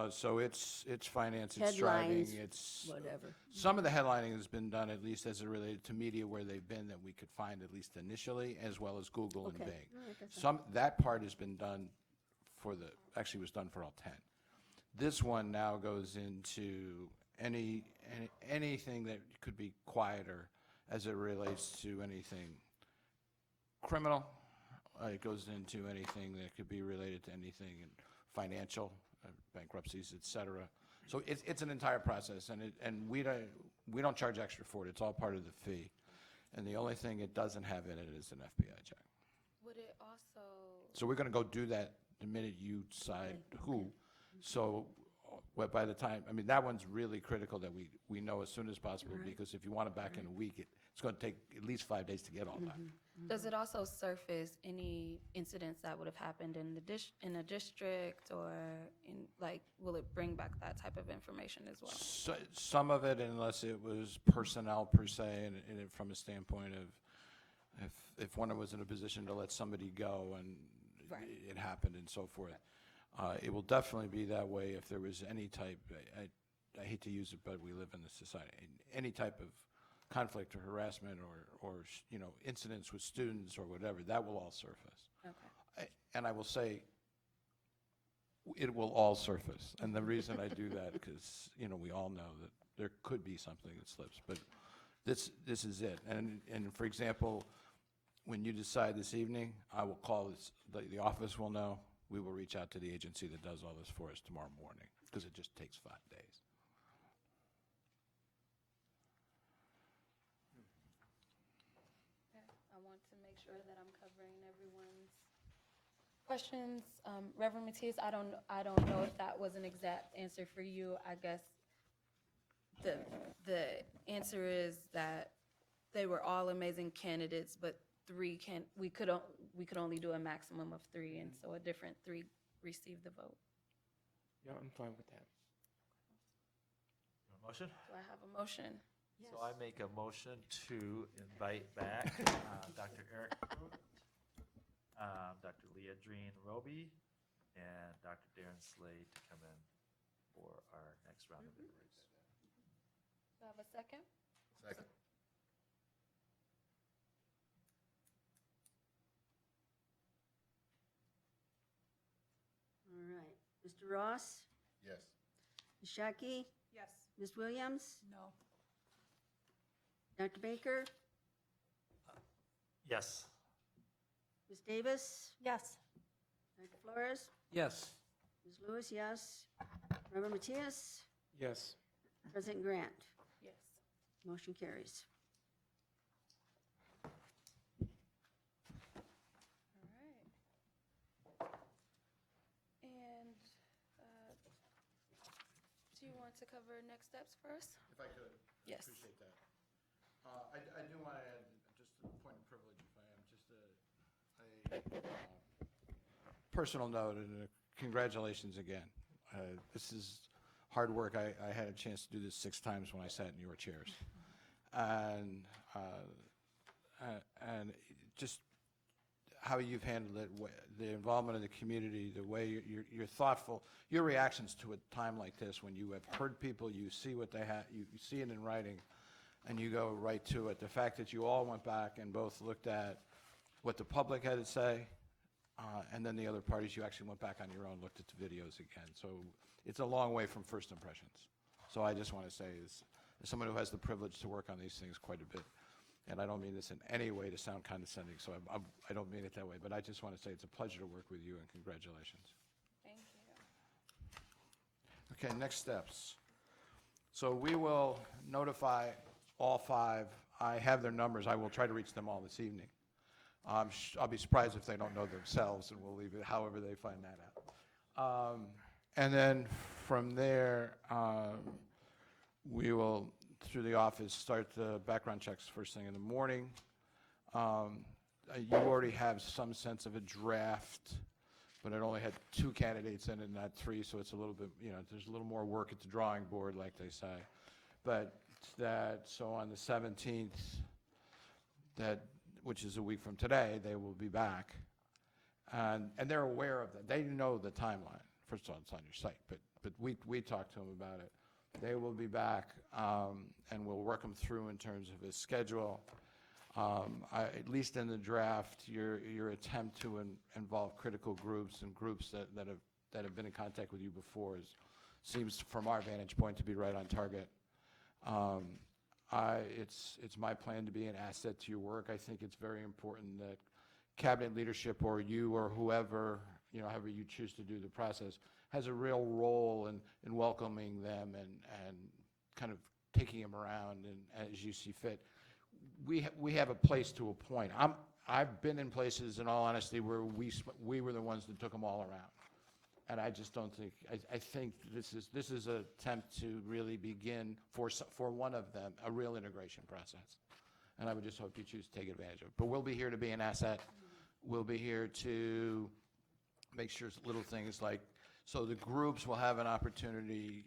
So it's finance, it's Headlines, driving, it's. whatever. Some of the headlining has been done, at least as it related to media where they've been, that we could find at least initially, as well as Google and Okay. Bing. All right, that's fine. That part has been done actually was done for all 10. This one now goes into anything that could be quieter as it relates to anything criminal. It goes into anything that could be related to anything in financial, bankruptcies, et cetera. So it's an entire process, and we don't charge extra for it. It's all part of the fee. And the only thing it doesn't have in it is an FBI check. Would it also, So we're going to go do that the minute you decide who. So by the time, I mean, that one's really critical that we know as soon as possible, because if you want it back in a week, it's going to take at least 5 days to get all that. does it also surface any incidents that would have happened in a district, or will it bring back that type of information as well? So, some of it, unless it was personnel per se, and from a standpoint of if one was in a position to let somebody go and Right. it happened and so forth. It will definitely be that way if there was any type, I hate to use it, but we live in this society, any type of conflict or harassment or incidents with students or whatever, that will all surface. Okay. And I will say, it will all surface. And the reason I do that, because, we all know that there could be something that slips, but this is it. And for example, when you decide this evening, I will call the office will know. We will reach out to the agency that does all this for us tomorrow morning, because it just takes 5 days. Okay. I want to make sure that I'm covering everyone's questions. Reverend Matias, I don't know if that was an exact answer for you. I guess the answer is that they were all amazing candidates, but we could only do a maximum of 3, and so a different 3 received the vote. Yeah, I'm fine with that. You want a motion? Do I have a motion? So I make a motion to invite back Dr. Eric Pruitt, Dr. Leandrine Roby, and Dr. Darren Slade to come in for our next round of interviews. Do I have a second? Second. All right. Mr. Ross? Yes. Ms. Shaki? Yes. Ms. Williams? No. Dr. Baker? Yes. Ms. Davis? Yes. Dr. Flores? Yes. Ms. Lewis, yes. Reverend Matias? Yes. President Grant? Yes. Motion carries. All right. And do you want to cover next steps first? If I could. Yes. Appreciate that. I do want to add, just a point of privilege, if I am, just a personal note, and congratulations again. This is hard work. I had a chance to do this 6 times when I sat in your chairs. And just how you've handled it, the involvement of the community, the way you're thoughtful, your reactions to a time like this, when you have heard people, you see what they have, you see it in writing, and you go right to it. The fact that you all went back and both looked at what the public had to say, and then the other parties, you actually went back on your own, looked at the videos again. So it's a long way from first impressions. So I just want to say, as someone who has the privilege to work on these things quite a bit, and I don't mean this in any way to sound condescending, so I don't mean it that way, but I just want to say it's a pleasure to work with you, and congratulations. Thank you. Okay, next steps. So we will notify all 5. I have their numbers. I will try to reach them all this evening. I'll be surprised if they don't know themselves, and we'll leave it however they find that out. And then from there, we will, through the office, start the background checks first thing in the morning. You already have some sense of a draft, but it only had 2 candidates in it, not 3, so it's a little bit, there's a little more work at the drawing board, like they say. But so on the 17th, which is a week from today, they will be back. And they're aware of that. They know the timeline. First of all, it's on your site, but we talked to them about it. They will be back, and we'll work them through in terms of his schedule. At least in the draft, your attempt to involve critical groups and groups that have been in contact with you before seems, from our vantage point, to be right on target. It's my plan to be an asset to your work. I think it's very important that cabinet leadership, or you, or whoever, however you choose to do the process, has a real role in welcoming them and kind of taking them around and as you see fit. We have a place to a point. I've been in places, in all honesty, where we were the ones that took them all around. And I just don't think, I think this is an attempt to really begin, for one of them, a real integration process. And I would just hope you choose to take advantage of it. But we'll be here to be an asset. We'll be here to make sure little things like, so the groups will have an opportunity.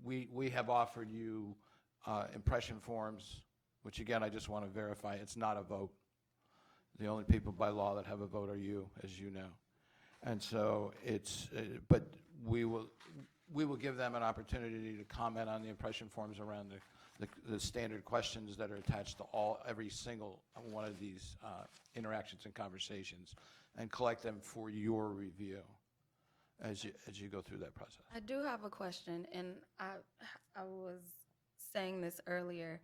We have offered you impression forms, which again, I just want to verify, it's not a vote. The only people by law that have a vote are you, as you know. And so but we will give them an opportunity to comment on the impression forms around the standard questions that are attached to every single one of these interactions and conversations, and collect them for your review as you go through that process. I do have a question, and I was saying this earlier.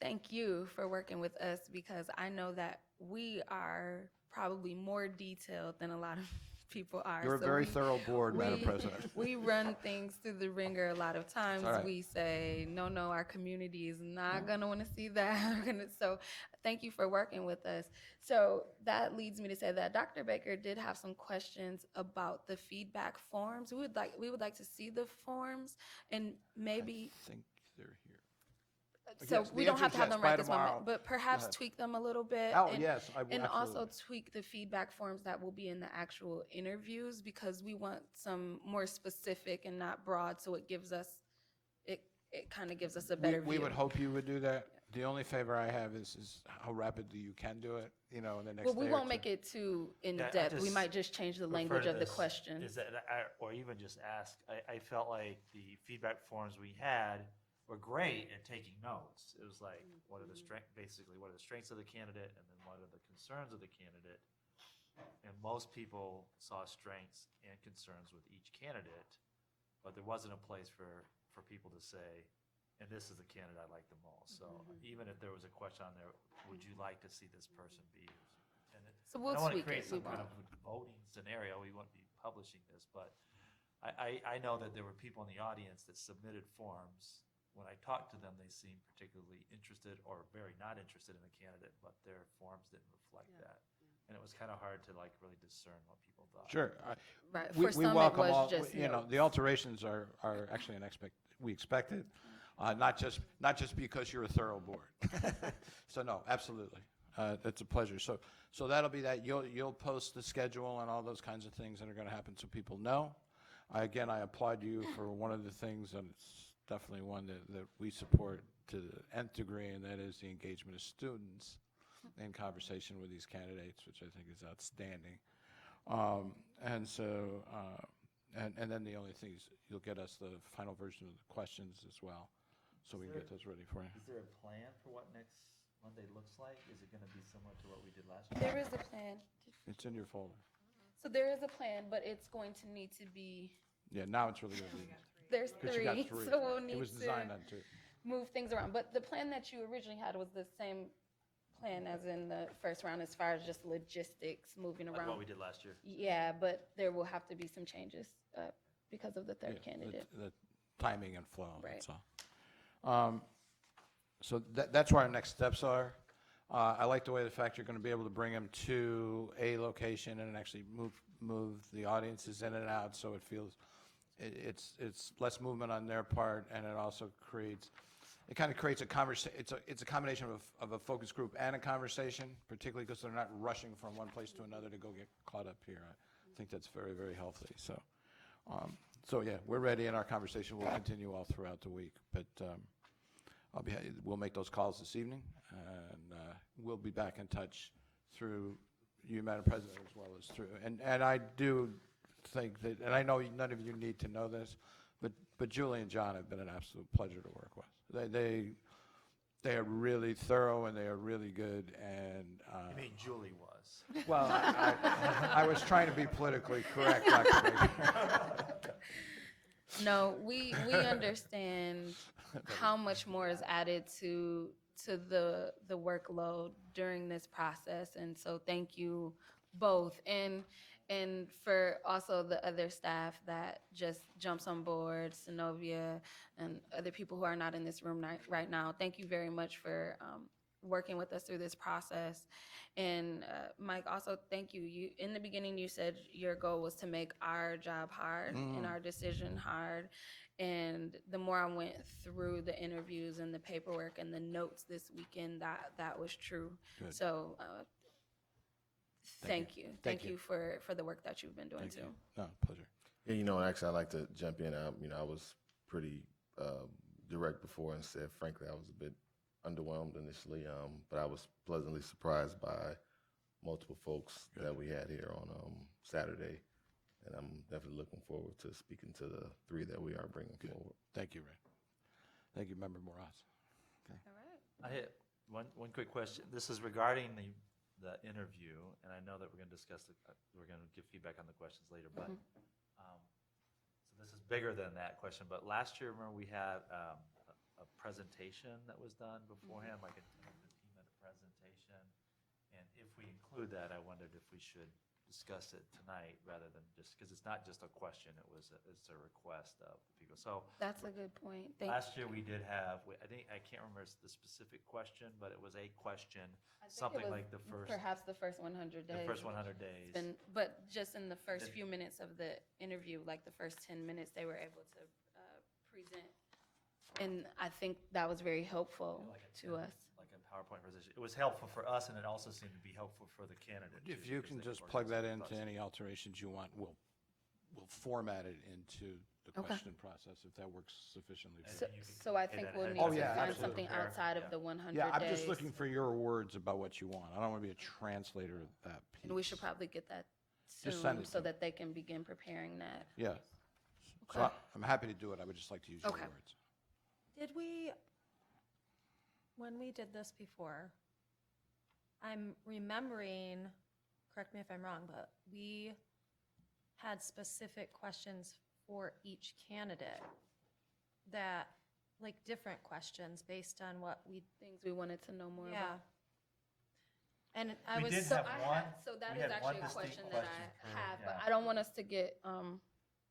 Thank you for working with us, because I know that we are probably more detailed than a lot of people are. You're a very thorough board, Madam President. We run things through the ringer a lot of times. all right. We say, no, our community is not going to want to see that. So thank you for working with us. So that leads me to say that Dr. Baker did have some questions about the feedback forms. We would like to see the forms, and maybe I think they're here. so Yes, we the don't have answer to is have yes, them by right this moment, tomorrow. but perhaps ahead. tweak them a little bit. Oh, and, yes, I will, and also absolutely. tweak the feedback forms that will be in the actual interviews, because we want some more specific and not broad, so it gives us, it kind of gives us a better We view. would hope you would do that. The only favor I have is how rapidly you can do it, in the next Well, day we or won't two. make it too Yeah, I in-depth. We just might just change the refer language to of the this question. Is that, or even just ask, I felt like the feedback forms we had were great at taking notes. It was like, what are the strengths of the candidate, and then what are the concerns of the candidate? And most people saw strengths and concerns with each candidate, but there wasn't a place for people to say, and this is the candidate I like the most. So even if there was a question on there, would you like to see this person be your superintendent? So we'll I don't want to tweak create it. We some kind won't. of voting scenario. We won't be publishing this, but I know that there were people in the audience that submitted forms. When I talked to them, they seemed particularly interested or very not interested in the candidate, but their forms didn't reflect that. And it was kind of hard to really discern what people thought. Sure. Right. We For some, it welcome was all, just notes. the alterations are actually we expected, not just because you're a thorough board. So no, absolutely. It's a pleasure. So that'll be that. You'll post the schedule and all those kinds of things that are going to happen so people know. Again, I applaud you for one of the things, and it's definitely one that we support to the nth degree, and that is the engagement of students. in conversation with these candidates, which I think is outstanding. And so, and then the only thing is you'll get us the final version of the questions as well, so we can get those ready for you. Is there a plan for what next Monday looks like? Is it going to be similar to what we did last year? There is a plan. It's in your folder. So there is a plan, but it's going to need to be, Yeah, now it's really going to be, there's because you got three, three. so we'll It need was designed to on two. move things around. But the plan that you originally had was the same plan as in the first round as far as just logistics moving Like what around. we did last year? Yeah, but there will have to be some changes because of the third Yeah, candidate. The timing and flow, Right. that's all. So that's where our next steps are. I like the way the fact you're going to be able to bring them to a location and actually move the audiences in and out, so it feels, it's less movement on their part, and it also creates, it kind of creates a conversation, it's a combination of a focus group and a conversation, particularly because they're not rushing from one place to another to go get caught up here. I think that's very, very healthy, so. So yeah, we're ready, and our conversation will continue all throughout the week. But we'll make those calls this evening, and we'll be back in touch through you, Madam President, as well as through. And I do think that, and I know none of you need to know this, but Julie and John have been an absolute pleasure to work with. They are really thorough, and they are really good. And You mean Julie was? well, I was trying to be politically correct, Dr. Baker. No, we understand how much more is added to the workload during this process, and so thank you both, and for also the other staff that just jumps on board, Synovia and other people who are not in this room right now. Thank you very much for working with us through this process. And Mike, also thank you. You in the beginning you said your goal was to make our job hard and our decision hard. And the more I went through the interviews and the paperwork and the notes this weekend, that was true. Good. So thank you. Thank Thank you. you for the work that you've been doing Thank too. you. No, pleasure. Yeah, actually, I'd like to jump in. I was pretty direct before and said, frankly, I was a bit underwhelmed initially, but I was pleasantly surprised by multiple folks that we had here on Saturday, and I'm definitely looking forward to speaking to the three that we are bringing forward. Thank you, Ray. Thank you, Member Moraz. All right. I had one quick question. This is regarding the interview, and I know that we're going to discuss, we're going to give feedback on the questions later, but, so this is bigger than that question, but last year, remember we had a presentation that was done beforehand, like a 10 or 15-minute presentation, and if we include that, I wondered if we should discuss it tonight rather than just, because it's not just a question, it's a request of the people. So That's a good point. last year we did have, I can't remember the specific question, but it was a question, something like perhaps the first 100 days. the first 100 days. But just in the first few minutes of the interview, like the first 10 minutes, they were able to present. And I think that was very helpful to us. Like a PowerPoint presentation. It was helpful for us, and it also seemed to be helpful for the candidate. If too, you because can they could just plug that organize it into with us. any alterations you want, we'll format it into the Okay. question process, if that works sufficiently for So, you. you can so I communicate think that we'll ahead need of to time. Oh, yeah, find absolutely. something Prepare. outside of Yeah. the 100 Yeah, I'm days. just looking for your words about what you want. I don't want to be a translator of that piece. And we should probably get that Just send soon it so to that they can begin preparing that. Yeah. So Okay. I'm happy to do it. I would just like to use your Okay. words. Did we, when we did this before, I'm remembering, correct me if I'm wrong, but we had specific questions for each candidate that, like, different questions based on what we, Things we wanted to know more yeah. about. And I We was, did So have I one- have, so that we is had one actually a distinct question that question I per- have, but yeah. I don't want us to get,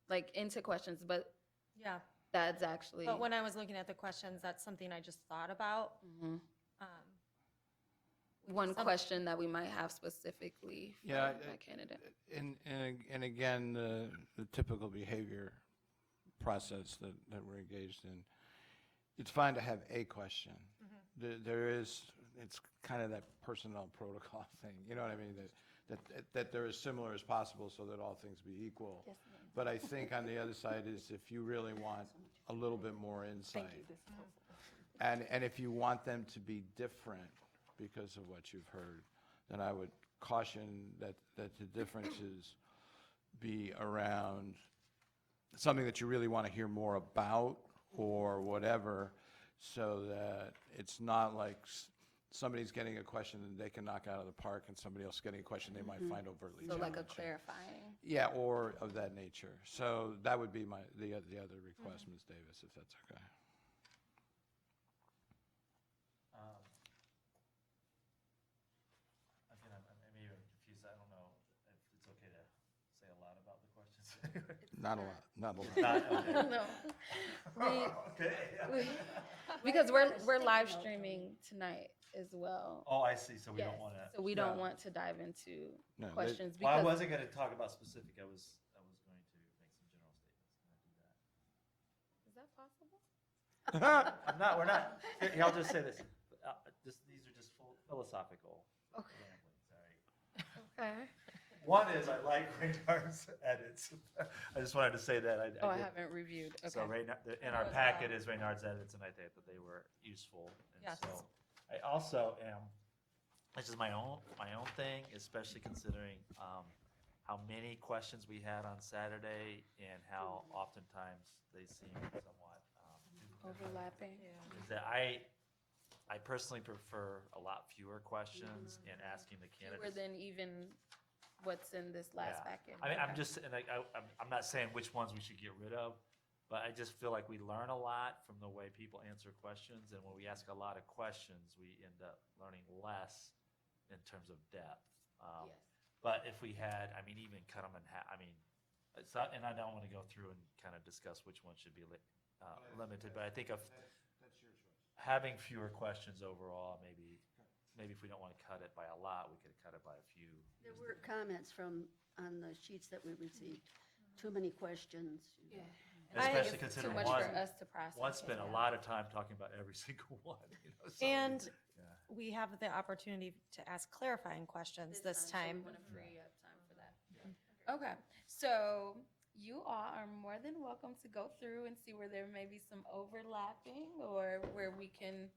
like, into questions, but yeah. that's actually. But when I was looking at the questions, that's something I just thought about. Mhm. Um, One some- question that we might have specifically for Yeah, that candidate. And again, the typical behavior process that we're engaged in, it's fine to have a question. There is, it's kind of that personnel protocol thing, you know what I mean? That they're as similar as possible so that all things be equal. Yes, ma'am. But I think on the other side is if you really want a little bit more insight. Thank you. This is helpful. And if you want them to be different, because of what you've heard, then I would caution that the differences be around something that you really want to hear more about or whatever, so that it's not like somebody's getting a question that they can knock out of the park and somebody else getting a question they might find overtly So like a challenging. clarifying. Yeah, or of that nature. So that would be the other request, Ms. Davis, if that's okay. Again, I'm maybe even confused. I don't know if it's okay to say a lot about the questions. Not a lot, not a lot. Not, okay. No. We- Okay. we- Because we're live streaming tonight as well. Oh, I see. So we Yes, don't want to. so we don't want to dive into No, they- questions Well, I because, wasn't going to talk about specific. I was going to make some general statements. Can I do that? is that possible? I'm not. We're not. Here, I'll just say this. These are just philosophical. Okay. ramblings, all right? Okay. One is I like Raynard's edits. I just wanted to say that. Oh, I did- haven't reviewed. So Okay. Raynard, in our packet is Raynard's edits, and I think that they were useful. And Yes. so I also am. This is my own thing, especially considering how many questions we had on Saturday and how oftentimes they seem somewhat duplicative. Overlapping. Is that I personally prefer a lot fewer questions and asking the Fewer candidates. than even what's in this last Yeah. packet. I mean, I'm Okay. just, and I'm not saying which ones we should get rid of, but I just feel like we learn a lot from the way people answer questions, and when we ask a lot of questions, we end up learning less in terms of depth. Yes. But if we had, I mean, even cut them in half, I mean, it's not, and I don't want to go through and kind of discuss which one should be limited, but I think of having fewer questions overall, maybe if we don't want to cut it by a lot, we could cut it by a few. There were comments on the sheets that we received. Too many questions. Yeah. Especially It's too considering much one, for us to process. one spent a yeah. lot of time talking about every single one. So, And yeah. we have the opportunity to ask clarifying questions this so time. we want to free up time for that. Okay, so you all are more than welcome to go through and see where there may be some overlapping or where we can,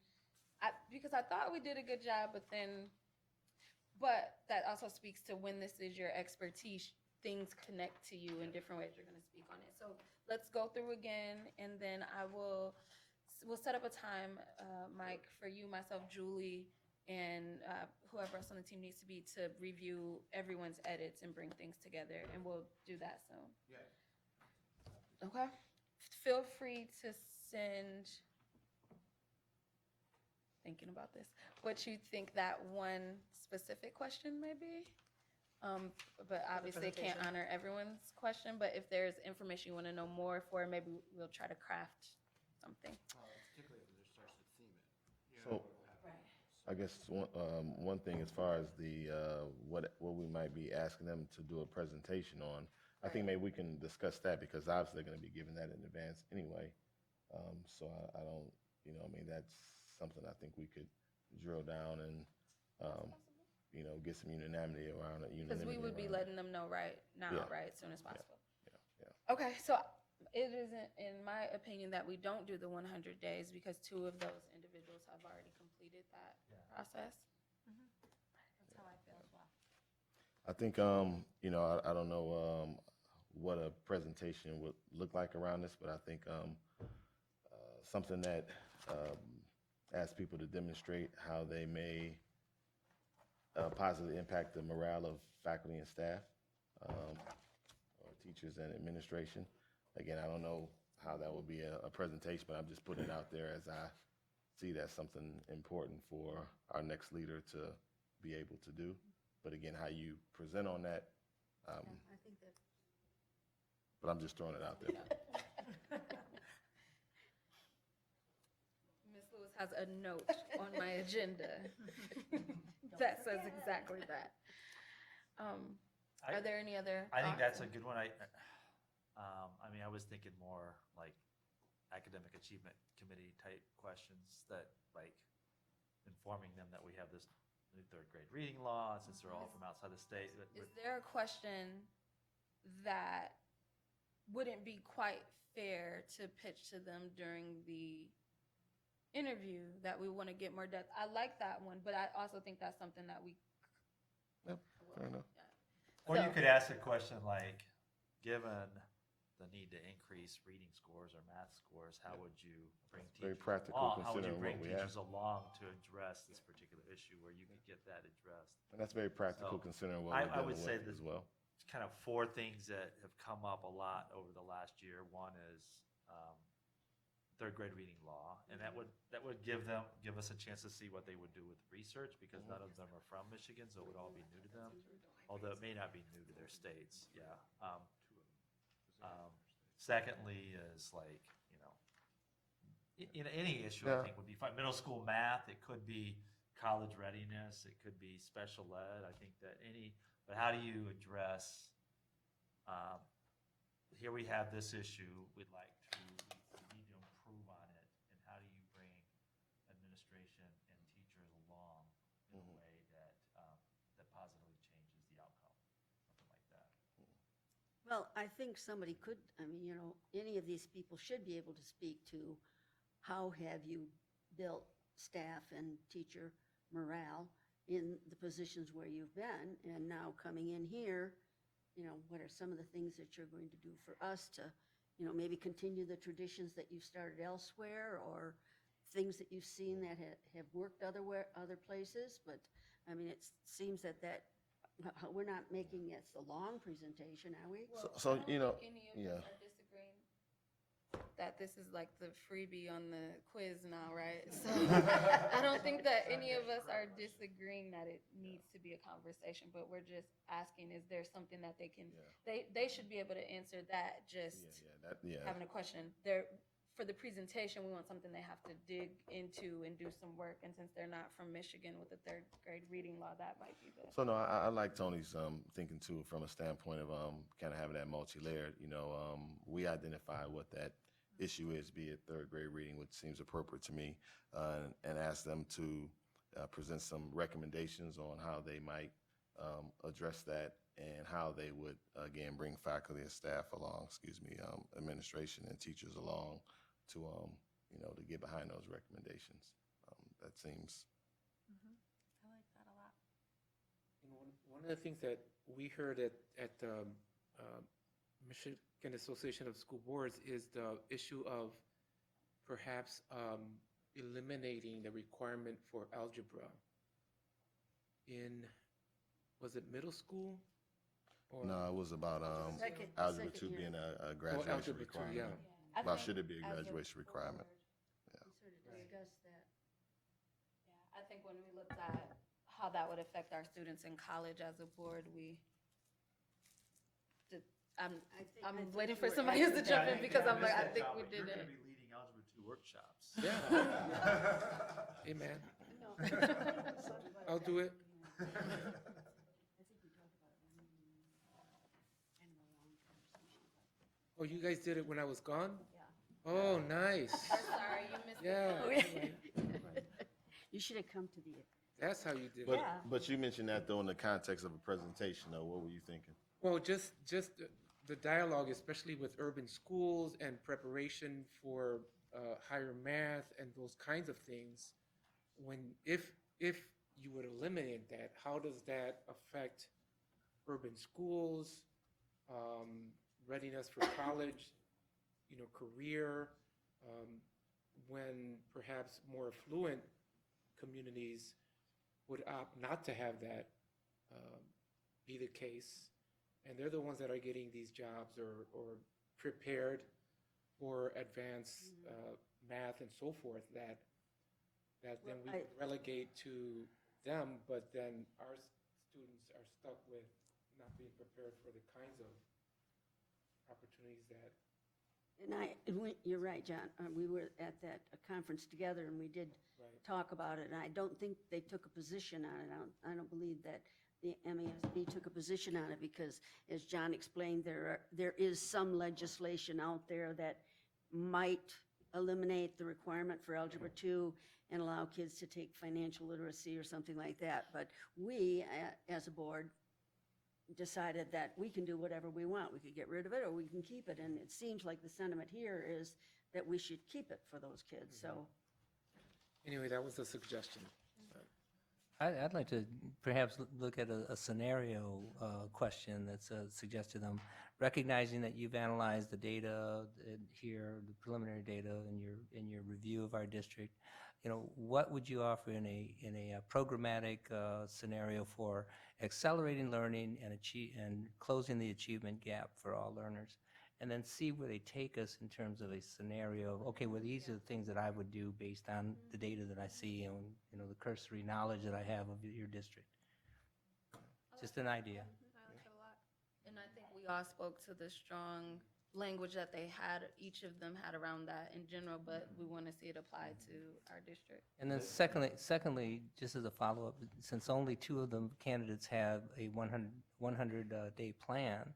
because I thought we did a good job, but that also speaks to when this is your expertise, things connect to you in different ways. You're going to speak on it. So let's go through again, and then we'll set up a time, Mike, for you, myself, Julie, and whoever else on the team needs to be to review everyone's edits and bring things together, and we'll do that soon. Yeah. Okay. Feel free to send, thinking about this, what you think that one specific question may be. But obviously it can't honor everyone's question, but if there's information you want to know more for, maybe we'll try to craft something. Particularly if it starts to theme it. So I guess one thing as far as the what we might be asking them to do a presentation on, I think maybe we can discuss that because obviously they're going to be given that in advance anyway. So I don't, I mean, that's something I think we could drill down and, get some unanimity around it. Because we would be letting them know right now, Yeah. right, as soon as possible. Yeah. Okay, so it isn't, in my opinion, that we don't do the 100 days because 2 of those individuals have already completed that process. That's how I feel as well. I think, I don't know what a presentation would look like around this, but I think something that asks people to demonstrate how they may positively impact the morale of faculty and staff, or teachers and administration. Again, I don't know how that would be a presentation, but I'm just putting it out there as I see that's something important for our next leader to be able to do. But again, how you present on that, I think that but I'm just throwing it out there. Ms. Lewis has a note on my agenda that says exactly that. Are there any other I think thoughts? that's a good one. I mean, I was thinking more like academic achievement committee type questions that like informing them that we have this new 3rd grade reading law since they're all from outside the state. Is there a question that wouldn't be quite fair to pitch to them during the interview that we want to get more depth. I like that one, but I also think that's something that we. Yep, fair enough. Or you So- could ask a question like, given the need to increase reading scores or math scores, how would you bring Very teachers practical along? How would you considering bring what we have. teachers along to address this particular issue where you could get that addressed? And that's very practical So, considering what I we're would dealing say with that as well. It's kind of four things that have come up a lot over the last year. One is third grade reading law, and that would give us a chance to see what they would do with research, because none of them are from Michigan, so it would all be new to them. Although it may not be new to their states. Yeah. Secondly is like, any issue I Yeah. think would be fine. Middle school math, it could be college readiness, it could be special ed. I think that but how do you address, here we have this issue, we need to improve on it, and how do you bring administration and teachers along in a way that, that positively changes the outcome, something like that. Well, I think somebody could, I mean, any of these people should be able to speak to how have you built staff and teacher morale in the positions where you've been, and now coming in here, what are some of the things that you're going to do for us to, maybe continue the traditions that you've started elsewhere, or things that you've seen that have worked other places. But, I mean, it seems that we're not making it a long presentation, are we? So, I don't think any of yeah. us are disagreeing that this is like the freebie on the quiz now, right? So I don't think that any of us are disagreeing that it needs to be a conversation, but we're just asking, is there something that they can, they should be able to answer that, just having a question. For the presentation, we want something they have to dig into and do some work, and since they're not from Michigan with the third grade reading law, that might be the. So no, I like Tony's thinking too, from a standpoint of kind of having that multi-layered. We identify what that issue is, be it third grade reading, which seems appropriate to me, and ask them to present some recommendations on how they might address that, and how they would again bring faculty and staff along, administration and teachers along to to get behind those recommendations. That seems. I like that a lot. One of the things that we heard at the Michigan Association of School Boards is the issue of perhaps eliminating the requirement for algebra in, was it middle school? Or No, it was about algebra 2 year. being a Oh, graduation algebra 2, requirement. yeah. I Well, think should it be a as graduation requirement? We sort of discussed that. Yeah, I think when we looked at how that would affect our students in college as a board, I'm I think waiting you for were somebody else to asking jump in that. because I'm like, I think we You're did going it. to be leading algebra 2 workshops. Yeah. Hey, man, I'll do it. Oh, you guys did it when I was gone? Yeah. Oh, nice. Sorry, you missed Yeah. it. You should have come to the, That's how you did But it. Yeah. but you mentioned that though in the context of a presentation though. What were you thinking? Well, just the dialogue, especially with urban schools and preparation for higher math and those kinds of things. If you would eliminate that, how does that affect urban schools, readiness for college, career, when perhaps more affluent communities would opt not to have that be the case, and they're the ones that are getting these jobs or prepared for advanced math and so forth, that then we Well, would relegate to them, but then our students are stuck with not being prepared for the kinds of opportunities that. you're right, John. We were at that conference together, and we did Right. talk about it, and I don't think they took a position on it. I don't believe that the MASB took a position on it, because, as John explained, there is some legislation out there that might eliminate the requirement for Algebra 2 and allow kids to take financial literacy or something like that. But we, as a board, decided that we can do whatever we want. We could get rid of it or we can keep it. And it seems like the sentiment here is that we should keep it for those kids. So Anyway, that was a suggestion. I'd like to perhaps look at a scenario question that's suggested to them, recognizing that you've analyzed the data here, the preliminary data in your review of our district. You know, what would you offer in a programmatic scenario for accelerating learning and closing the achievement gap for all learners? And then see where they take us in terms of a scenario of, okay, well, these are the things that I would do based on the data that I see and, you know, the cursory knowledge that I have of your district. Just an idea. I like it a lot. And I think we all spoke to the strong language that they had, each of them had around that in general, but we want to see it applied to our district. And then secondly, just as a follow-up, since only 2 of the candidates have a 100-day plan,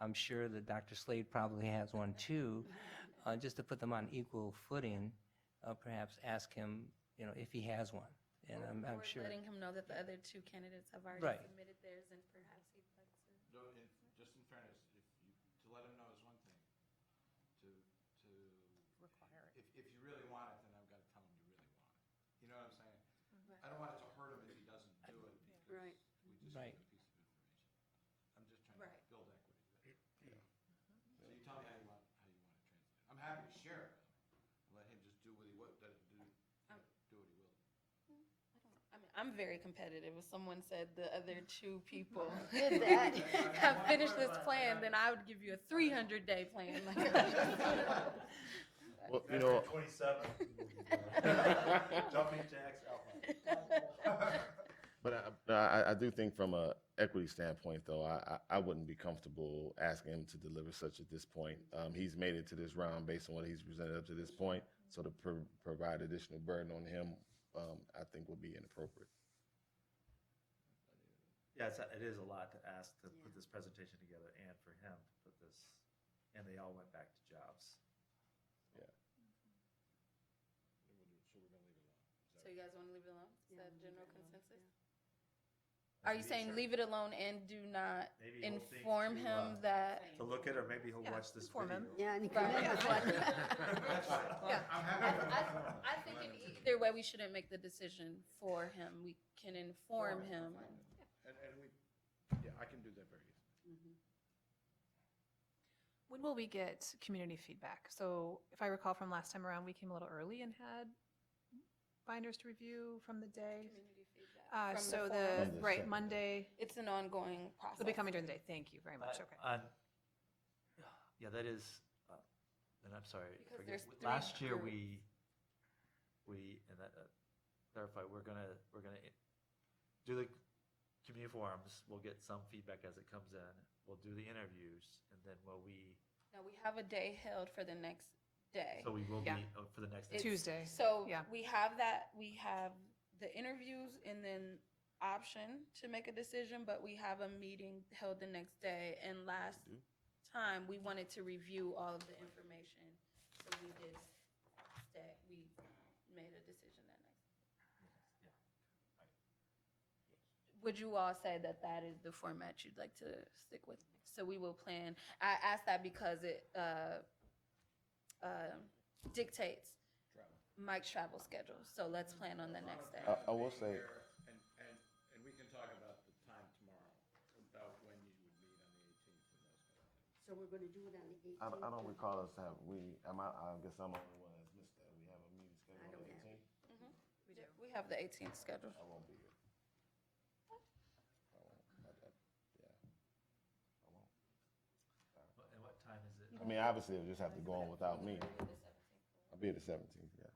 I'm sure that Dr. Slade probably has one too, just to put them on equal footing, perhaps ask him, you know, if he has one. And I'm Or sure. letting him know that the other 2 candidates have already Right. submitted theirs and perhaps he'd like to. No, just in fairness, to let him know is one thing. Require it. If you really want it, then I've got to tell him you really want it. You know what I'm saying? I don't want it to hurt him if he doesn't do it because Right. we just Right. get a piece of information. I'm just trying Right. to build equity there. So you tell me how you want to translate it. I'm happy to share it with him. Let him just do what he will, do what he will. I mean, I'm very competitive. If someone said the other 2 people Did that. have finished this plan, then I would give you a 300-day plan. Well, you know, 27. Jumping jacks outline. but I do think from a equity standpoint, though, I wouldn't be comfortable asking him to deliver such at this point. He's made it to this round based on what he's presented up to this point, so to provide additional burden on him, I think would be inappropriate. Yeah, it is a lot to ask to put this presentation together and for him to put this, and they all went back to jobs. So you guys want to leave it alone? Is that general leave it alone, consensus? Are you saying leave it alone and do not Maybe he'll think inform to, him that? To look at, or maybe he'll Yeah, watch this inform him. video. Yeah, and he come in with what? Yeah. I think in either way, we shouldn't make the decision for him. We can inform him. And we, yeah, I can do that very easily. When will we get community feedback? So if I recall from last time around, we came a little early and had binders to review from the day. Community feedback from So forum. From the right, second. Monday, It's an ongoing process. it'll be coming during the day. Thank you very much, okay. Yeah, that is, and I'm sorry, Because forget, there's 3 last year groups. and that, clarify, we're gonna do the community forums, we'll get some feedback as it comes in, we'll do the interviews, and then Now, we have a day held for the next day. so we will Yeah. meet for the next. It's- Tuesday. So Yeah. we have that, we have the interviews and then option to make a decision, but we have a meeting held the next day. And last time, we wanted to review all of the information. So we did stay, we made a decision that night. Would you all say that that is the format you'd like to stick with? So we will plan, I asked that because it dictates Mike's travel schedule. So let's plan on the next day. I will say, And we can talk about the time tomorrow, about when you would meet on the 18th and those kind of things. So we're gonna do it on the 18th? I don't recall us have, I guess I'm the only one that's missed that. We have a meeting scheduled on the don't have 18th? We do. We have the 18th scheduled. I won't be here. I won't. Yeah. I won't. And what time is it? I mean, obviously, it'll just have to go on without me. I'll be at the 17th, yeah,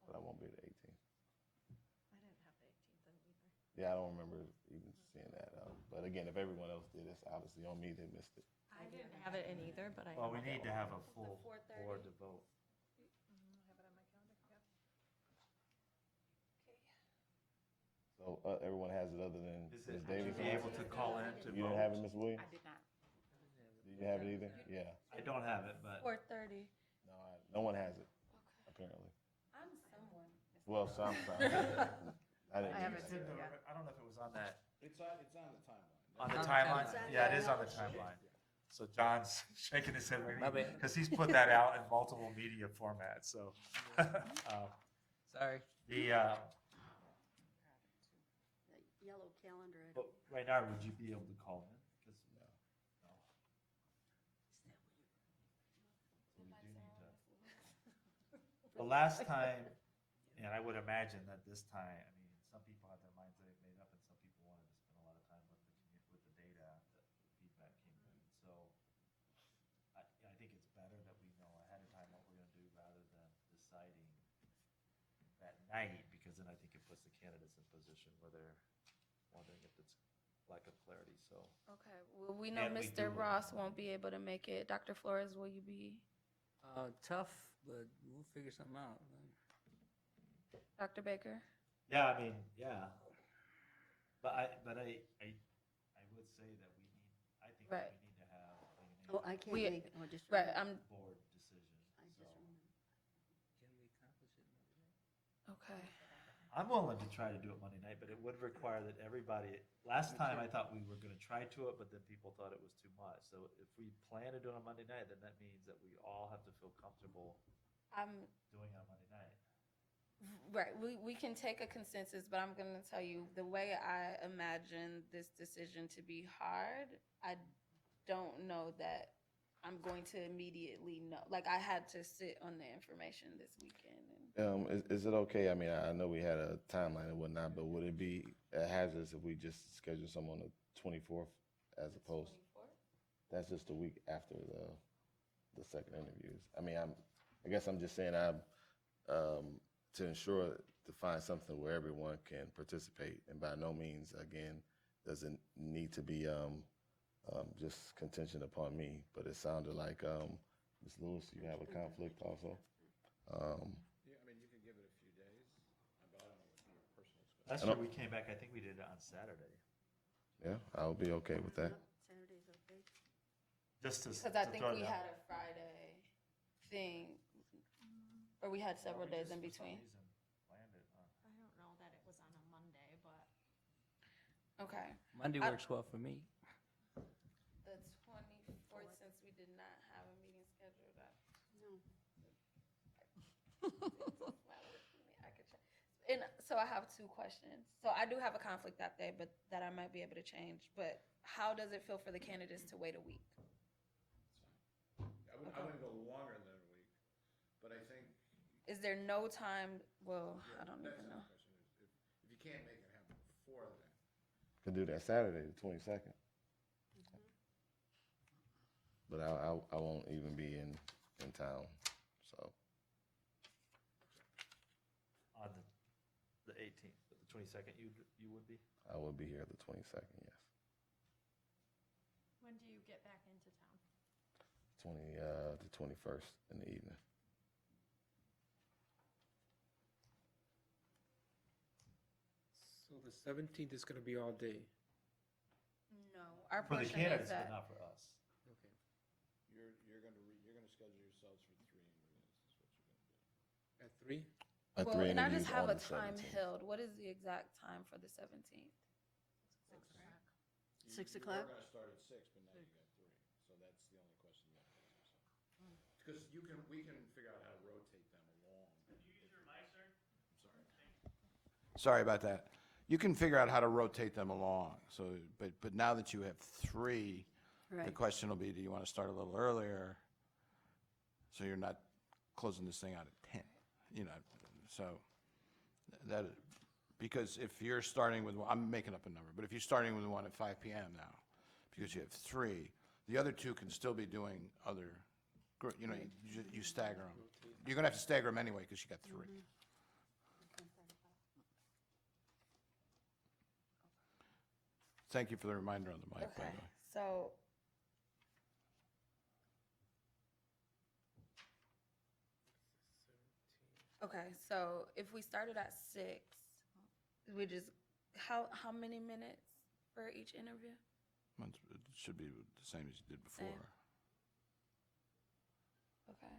but I won't be at the 18th. I didn't have the 18th then either. Yeah, I don't remember even seeing that. But again, if everyone else did, it's obviously on me, they missed it. I didn't have it in either, but I. Well, we need to have a full 4:30. board to vote. So everyone has it other than Is Ms. it, would Davis? you be able to call in to vote? You didn't have it, Ms. Williams? I did not. Did you have it either? Yeah. I don't have it, but 4:30. No one has it, apparently. I'm someone. Well, some. I didn't. I have use it it's too, in the- yeah. I don't know if it was on that, It's on the timeline. on the On the timeline. timeline. Yeah, it is on the timeline. So John's shaking his head My bad. because he's put that out in multiple media formats, so. Sorry. The, That yellow calendar, I but don't- right now, would you be able to call in? 'Cause, no. So we do need to. The last time, and I would imagine that this time, I mean, some people have their minds made up, and some people wanted to spend a lot of time with with the data that the feedback came in. So I think it's better that we know ahead of time what we're gonna do rather than deciding that night, because then I think it puts the candidates in position where they're wondering if it's lack of clarity, so. Okay, well, we know And we Mr. do it. Ross won't be able to make it. Dr. Flores, will you be? Tough, but we'll figure something out. Dr. Baker? Yeah, I mean, yeah. But I would say that we need, I think that Right. we need to have like an Oh, I can't We- make it. Oh, just Right, remember. board decision, I just so. remember. Can we accomplish it another day? Okay. I'm willing to try to do it Monday night, but it would require that everybody, last time I thought we were gonna try to it, but then people thought it was too much. So if we plan to do it on Monday night, then that means that we all have to feel comfortable I'm, doing it on Monday night. right, we can take a consensus, but I'm gonna tell you, the way I imagine this decision to be hard, I don't know that I'm going to immediately know. Like, I had to sit on the information this weekend and. Is it okay? I mean, I know we had a timeline and whatnot, but would it be hazardous if we just schedule some on the 24th as opposed? 24th? That's just a week after the second interviews. I mean, I guess I'm just saying to ensure to find something where everyone can participate, and by no means, again, doesn't need to be just contention upon me. But it sounded like Ms. Lewis, you have a conflict also. Yeah, I mean, you could give it a few days, but I don't know what your personal schedule. Last year we came back, I think we did it on Saturday, Yeah, I'll be okay with that. Saturday's okay. just to. Because I to think throw it we out had there. a Friday thing, or we had several We days just, in for some between. reason, planned it on- I don't know that it was on a Monday, but Okay. Monday I- works well for me. The 24th, since we did not have a meeting scheduled, No. I could check. And so I have two questions. So I do have a conflict that day, but that I might be able to change. But how does it feel for the candidates to wait a week? I wouldn't go longer than a week, but I think. Is there no time? Well, I don't That's even the know. question is, if you can't make it happen before then. Could do that Saturday, the 22nd. But I won't even be in town, so. On the 18th, but the 22nd, you would be? I will be here the 22nd, yes. when do you get back into town? The 21st in the evening. So the 17th is going to be all day. No, our For the portion is candidates, but that. not for us. Okay. You're gonna schedule yourselves for 3 interviews, is what you're gonna do. At 3? At Well, 3 and I just interviews have on a the time 17th. held. What is the exact time for the 17th? 6 You o'clock? were gonna start at 6, but now you got 3, so that's the only question you have to ask yourself. Because we can figure out how to rotate them along. Can you use your mic, sir? I'm sorry. Sorry about that. You can figure out how to rotate them along, so, but now that you have 3, the Right. question will be, do you want to start a little earlier? So you're not closing this thing out at 10, so that, because if you're starting with, I'm making up a number, but if you're starting with one at 5 PM now, because you have 3, the other 2 can still be doing other, you stagger them. You're going to have to stagger them anyway, because you got 3. Thank you for the reminder on the mic, by Okay, the way. so. Okay, so if we started at 6, we just, how many minutes for each interview? It should be the same as you did before. Okay.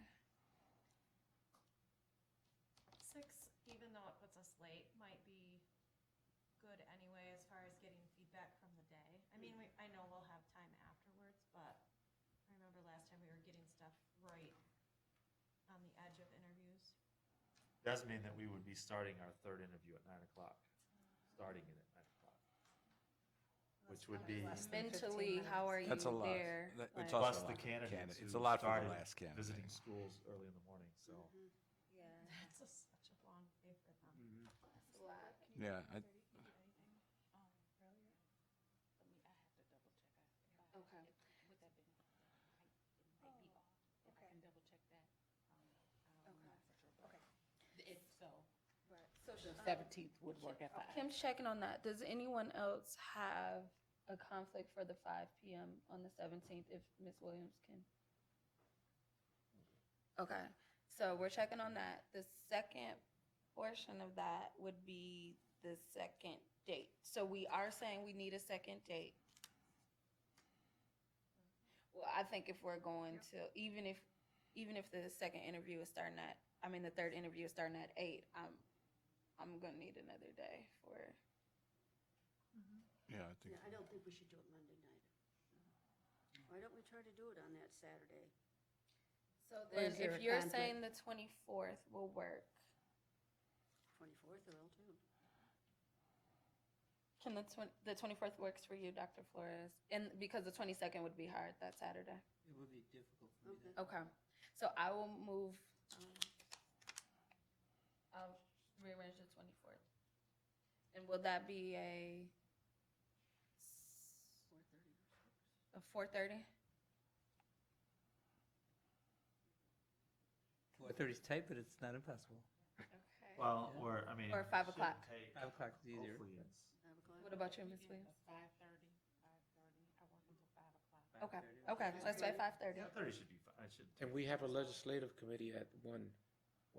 6, even though it puts us late, might be good anyway as far as getting feedback from the day. I mean, I know we'll have time afterwards, but I remember last time we were getting stuff right on the edge of interviews. does mean that we would be starting our third interview at 9 o'clock, starting it at 9 o'clock. Which would be, Mentally, how are you That's a lot. there? It's Like- also plus a the lot. candidates It's who a lot for the started last candidate. visiting schools early in the morning, so. That's such a long day for them. That's a lot. Yeah, Okay. So, The 17th would work at 5. Kim's checking on that. Does anyone else have a conflict for the 5 PM on the 17th if Ms. Williams can? Okay, so we're checking on that. The second portion of that would be the second date. So we are saying we need a second date. Well, I think if we're going to, even if the second interview is starting at, the third interview is starting at 8, I'm gonna need another day for. yeah, I think. Yeah, I don't think we should do it Monday night. Why don't we try to do it on that Saturday? So Or then, is there if a you're conflict? saying the 24th will work, 24th will too. can the 24th works for you, Dr. Flores? And because the 22nd would be hard that Saturday. It would be difficult for me Okay. Okay, so I will move, I'll rearrange the 24th. And will that be a 4:30? 4:30 is tight, but it's not impossible. Okay. Well, or, I mean. Or 5 o'clock. shouldn't take- 5 o'clock is easier. Hopefully it's. 5 o'clock? What about you, Ms. Williams? 5:30. I work until 5 o'clock. Okay, okay, let's say 5:30. 5:30 should be fine, it should. And we have a legislative committee at 1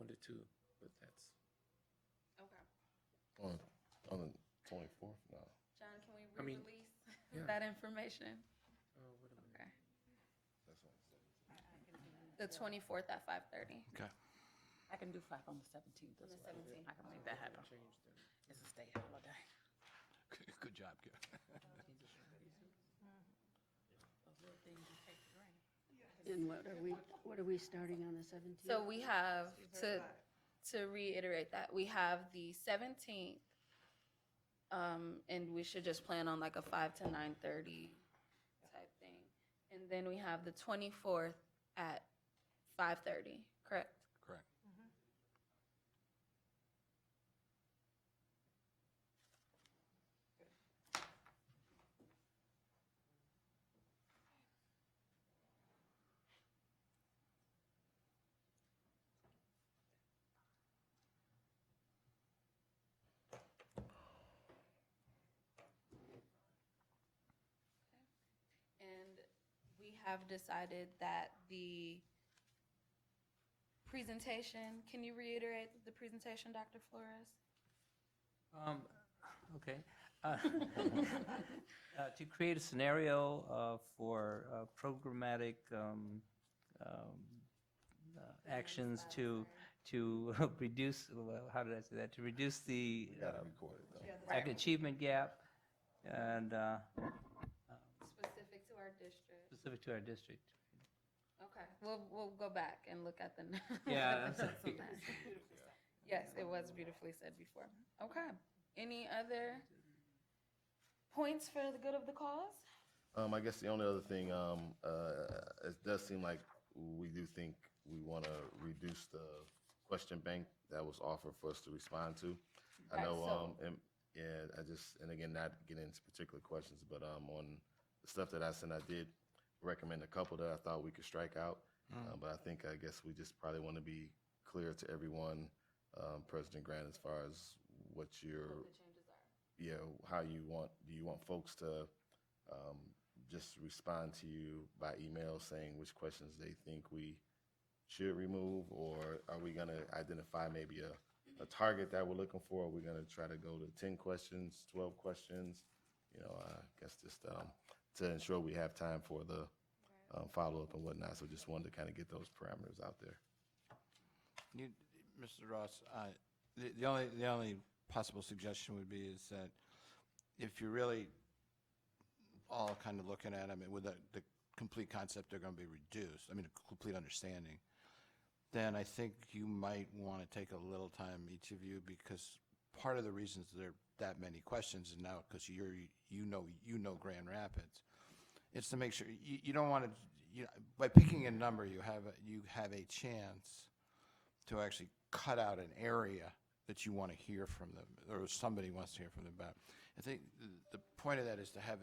to 2, but that's, Okay. On the 24th, no. John, can we I mean, re-release yeah. that information? oh, wait a minute. Okay. That's on the 17th. The 24th at 5:30. Okay. I can do 5 on the 17th as On the well. 17th. I can make that happen. Change them. It's a state holiday. Good job, Kim. Those little things you take for granted. And what are we starting on the 17th? So we have, to reiterate that, we have the 17th, and we should just plan on like a 5 to 9:30 type thing. And then we have the 24th at 5:30, correct? Correct. And we have decided that the presentation, can you reiterate the presentation, Dr. Flores? Okay. To create a scenario for programmatic actions to reduce, well, how did I say that? To reduce the You gotta record it though. achievement gap and Specific to our district. specific to our district. Okay, we'll go back and look at the. Yeah, I'm look at sorry. that. Yes, it was beautifully said before. Okay, any other points for the good of the cause? I guess the only other thing, it does seem like we do think we want to reduce the question bank that was offered for us to respond to. I Right, know, so- and again, not getting into particular questions, but on the stuff that I sent, I did recommend a couple that I thought we could strike out. But I guess we just probably want to be clear to everyone, President Grant, as far as what your, What the changes are. how do you want folks to just respond to you by email saying which questions they think we should remove, or are we going to identify maybe a target that we're looking for? Are we going to try to go to 10 questions, 12 questions? I guess just to ensure we have time for the follow-up and whatnot. So just wanted to kind of get those parameters out there. Mr. Ross, the only possible suggestion would be is that if you're really all kind of looking at, with the complete concept, they're going to be reduced, a complete understanding, then I think you might want to take a little time, each of you, because part of the reasons there are that many questions is now because you know Grand Rapids. It's to make sure, you don't want to, by picking a number, you have a chance to actually cut out an area that you want to hear from them, or somebody wants to hear from them about. I think the point of that is to have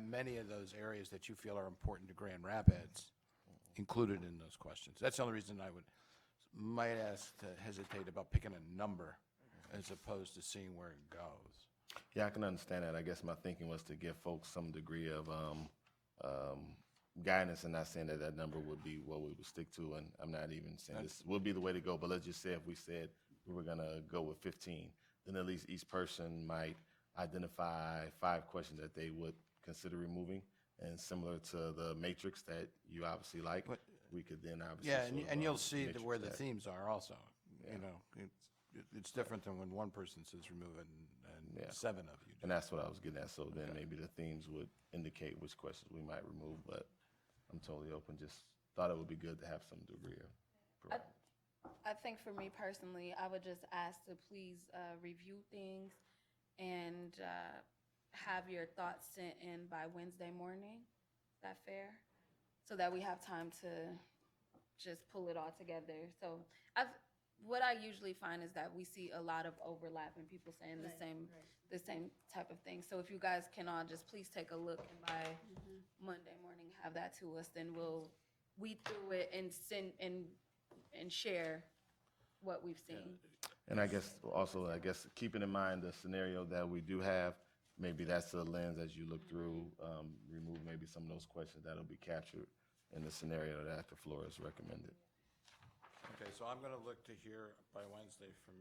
many of those areas that you feel are important to Grand Rapids included in those questions. That's the only reason I might ask to hesitate about picking a number as opposed to seeing where it goes. Yeah, I can understand that. I guess my thinking was to give folks some degree of guidance, and not saying that that number would be what we would stick to, and I'm not even saying this would be the way to go, but let's just say if we said we were going to go with 15, then at least each person might identify 5 questions that they would consider removing, and similar to the matrix that you obviously like, we could then obviously Yeah, sort of, and you'll see matrix where the that. themes are also. Yeah. You know, it's different than when one person says remove it and Yeah. 7 of you do. And that's what I was getting at. So then maybe the themes would indicate which questions we might remove, but I'm totally open. Just thought it would be good to have some degree of variety. I think for me personally, I would just ask to please review things and have your thoughts sent in by Wednesday morning. Is that fair? So that we have time to just pull it all together. So what I usually find is that we see a lot of overlap and people saying the same type of thing. So if you guys can all just please take a look and by Monday morning have that to us, then we'll weed through it and send and share what we've seen. And I guess also, keeping in mind the scenario that we do have, maybe that's a lens as you look through, remove maybe some of those questions that'll be captured in the scenario that Dr. Flores recommended. Okay, so I'm going to look to hear by Wednesday from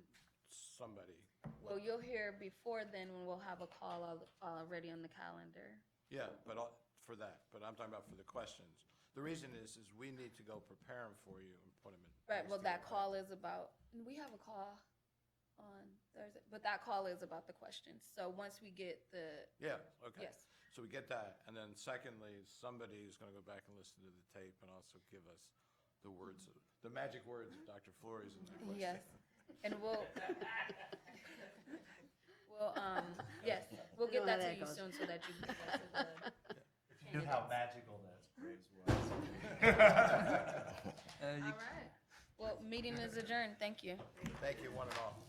somebody. Well, you'll hear before then when we'll have a call already on the calendar. Yeah, but for that, but I'm talking about for the questions. The reason is we need to go prepare them for you and put them in. Right, well, place that together. call is about, we have a call on Thursday, but that call is about the questions. So once we get the, Yeah, okay. Yes. So we get that, and then secondly, somebody is going to go back and listen to the tape and also give us the words, the magic words of Dr. Flores in that question. yes, and we'll yes, we'll get know how that to that you goes. soon so that you can get that to the You knew how magical that phrase was. All right. Well, meeting is adjourned. Thank you. Thank you, one and all.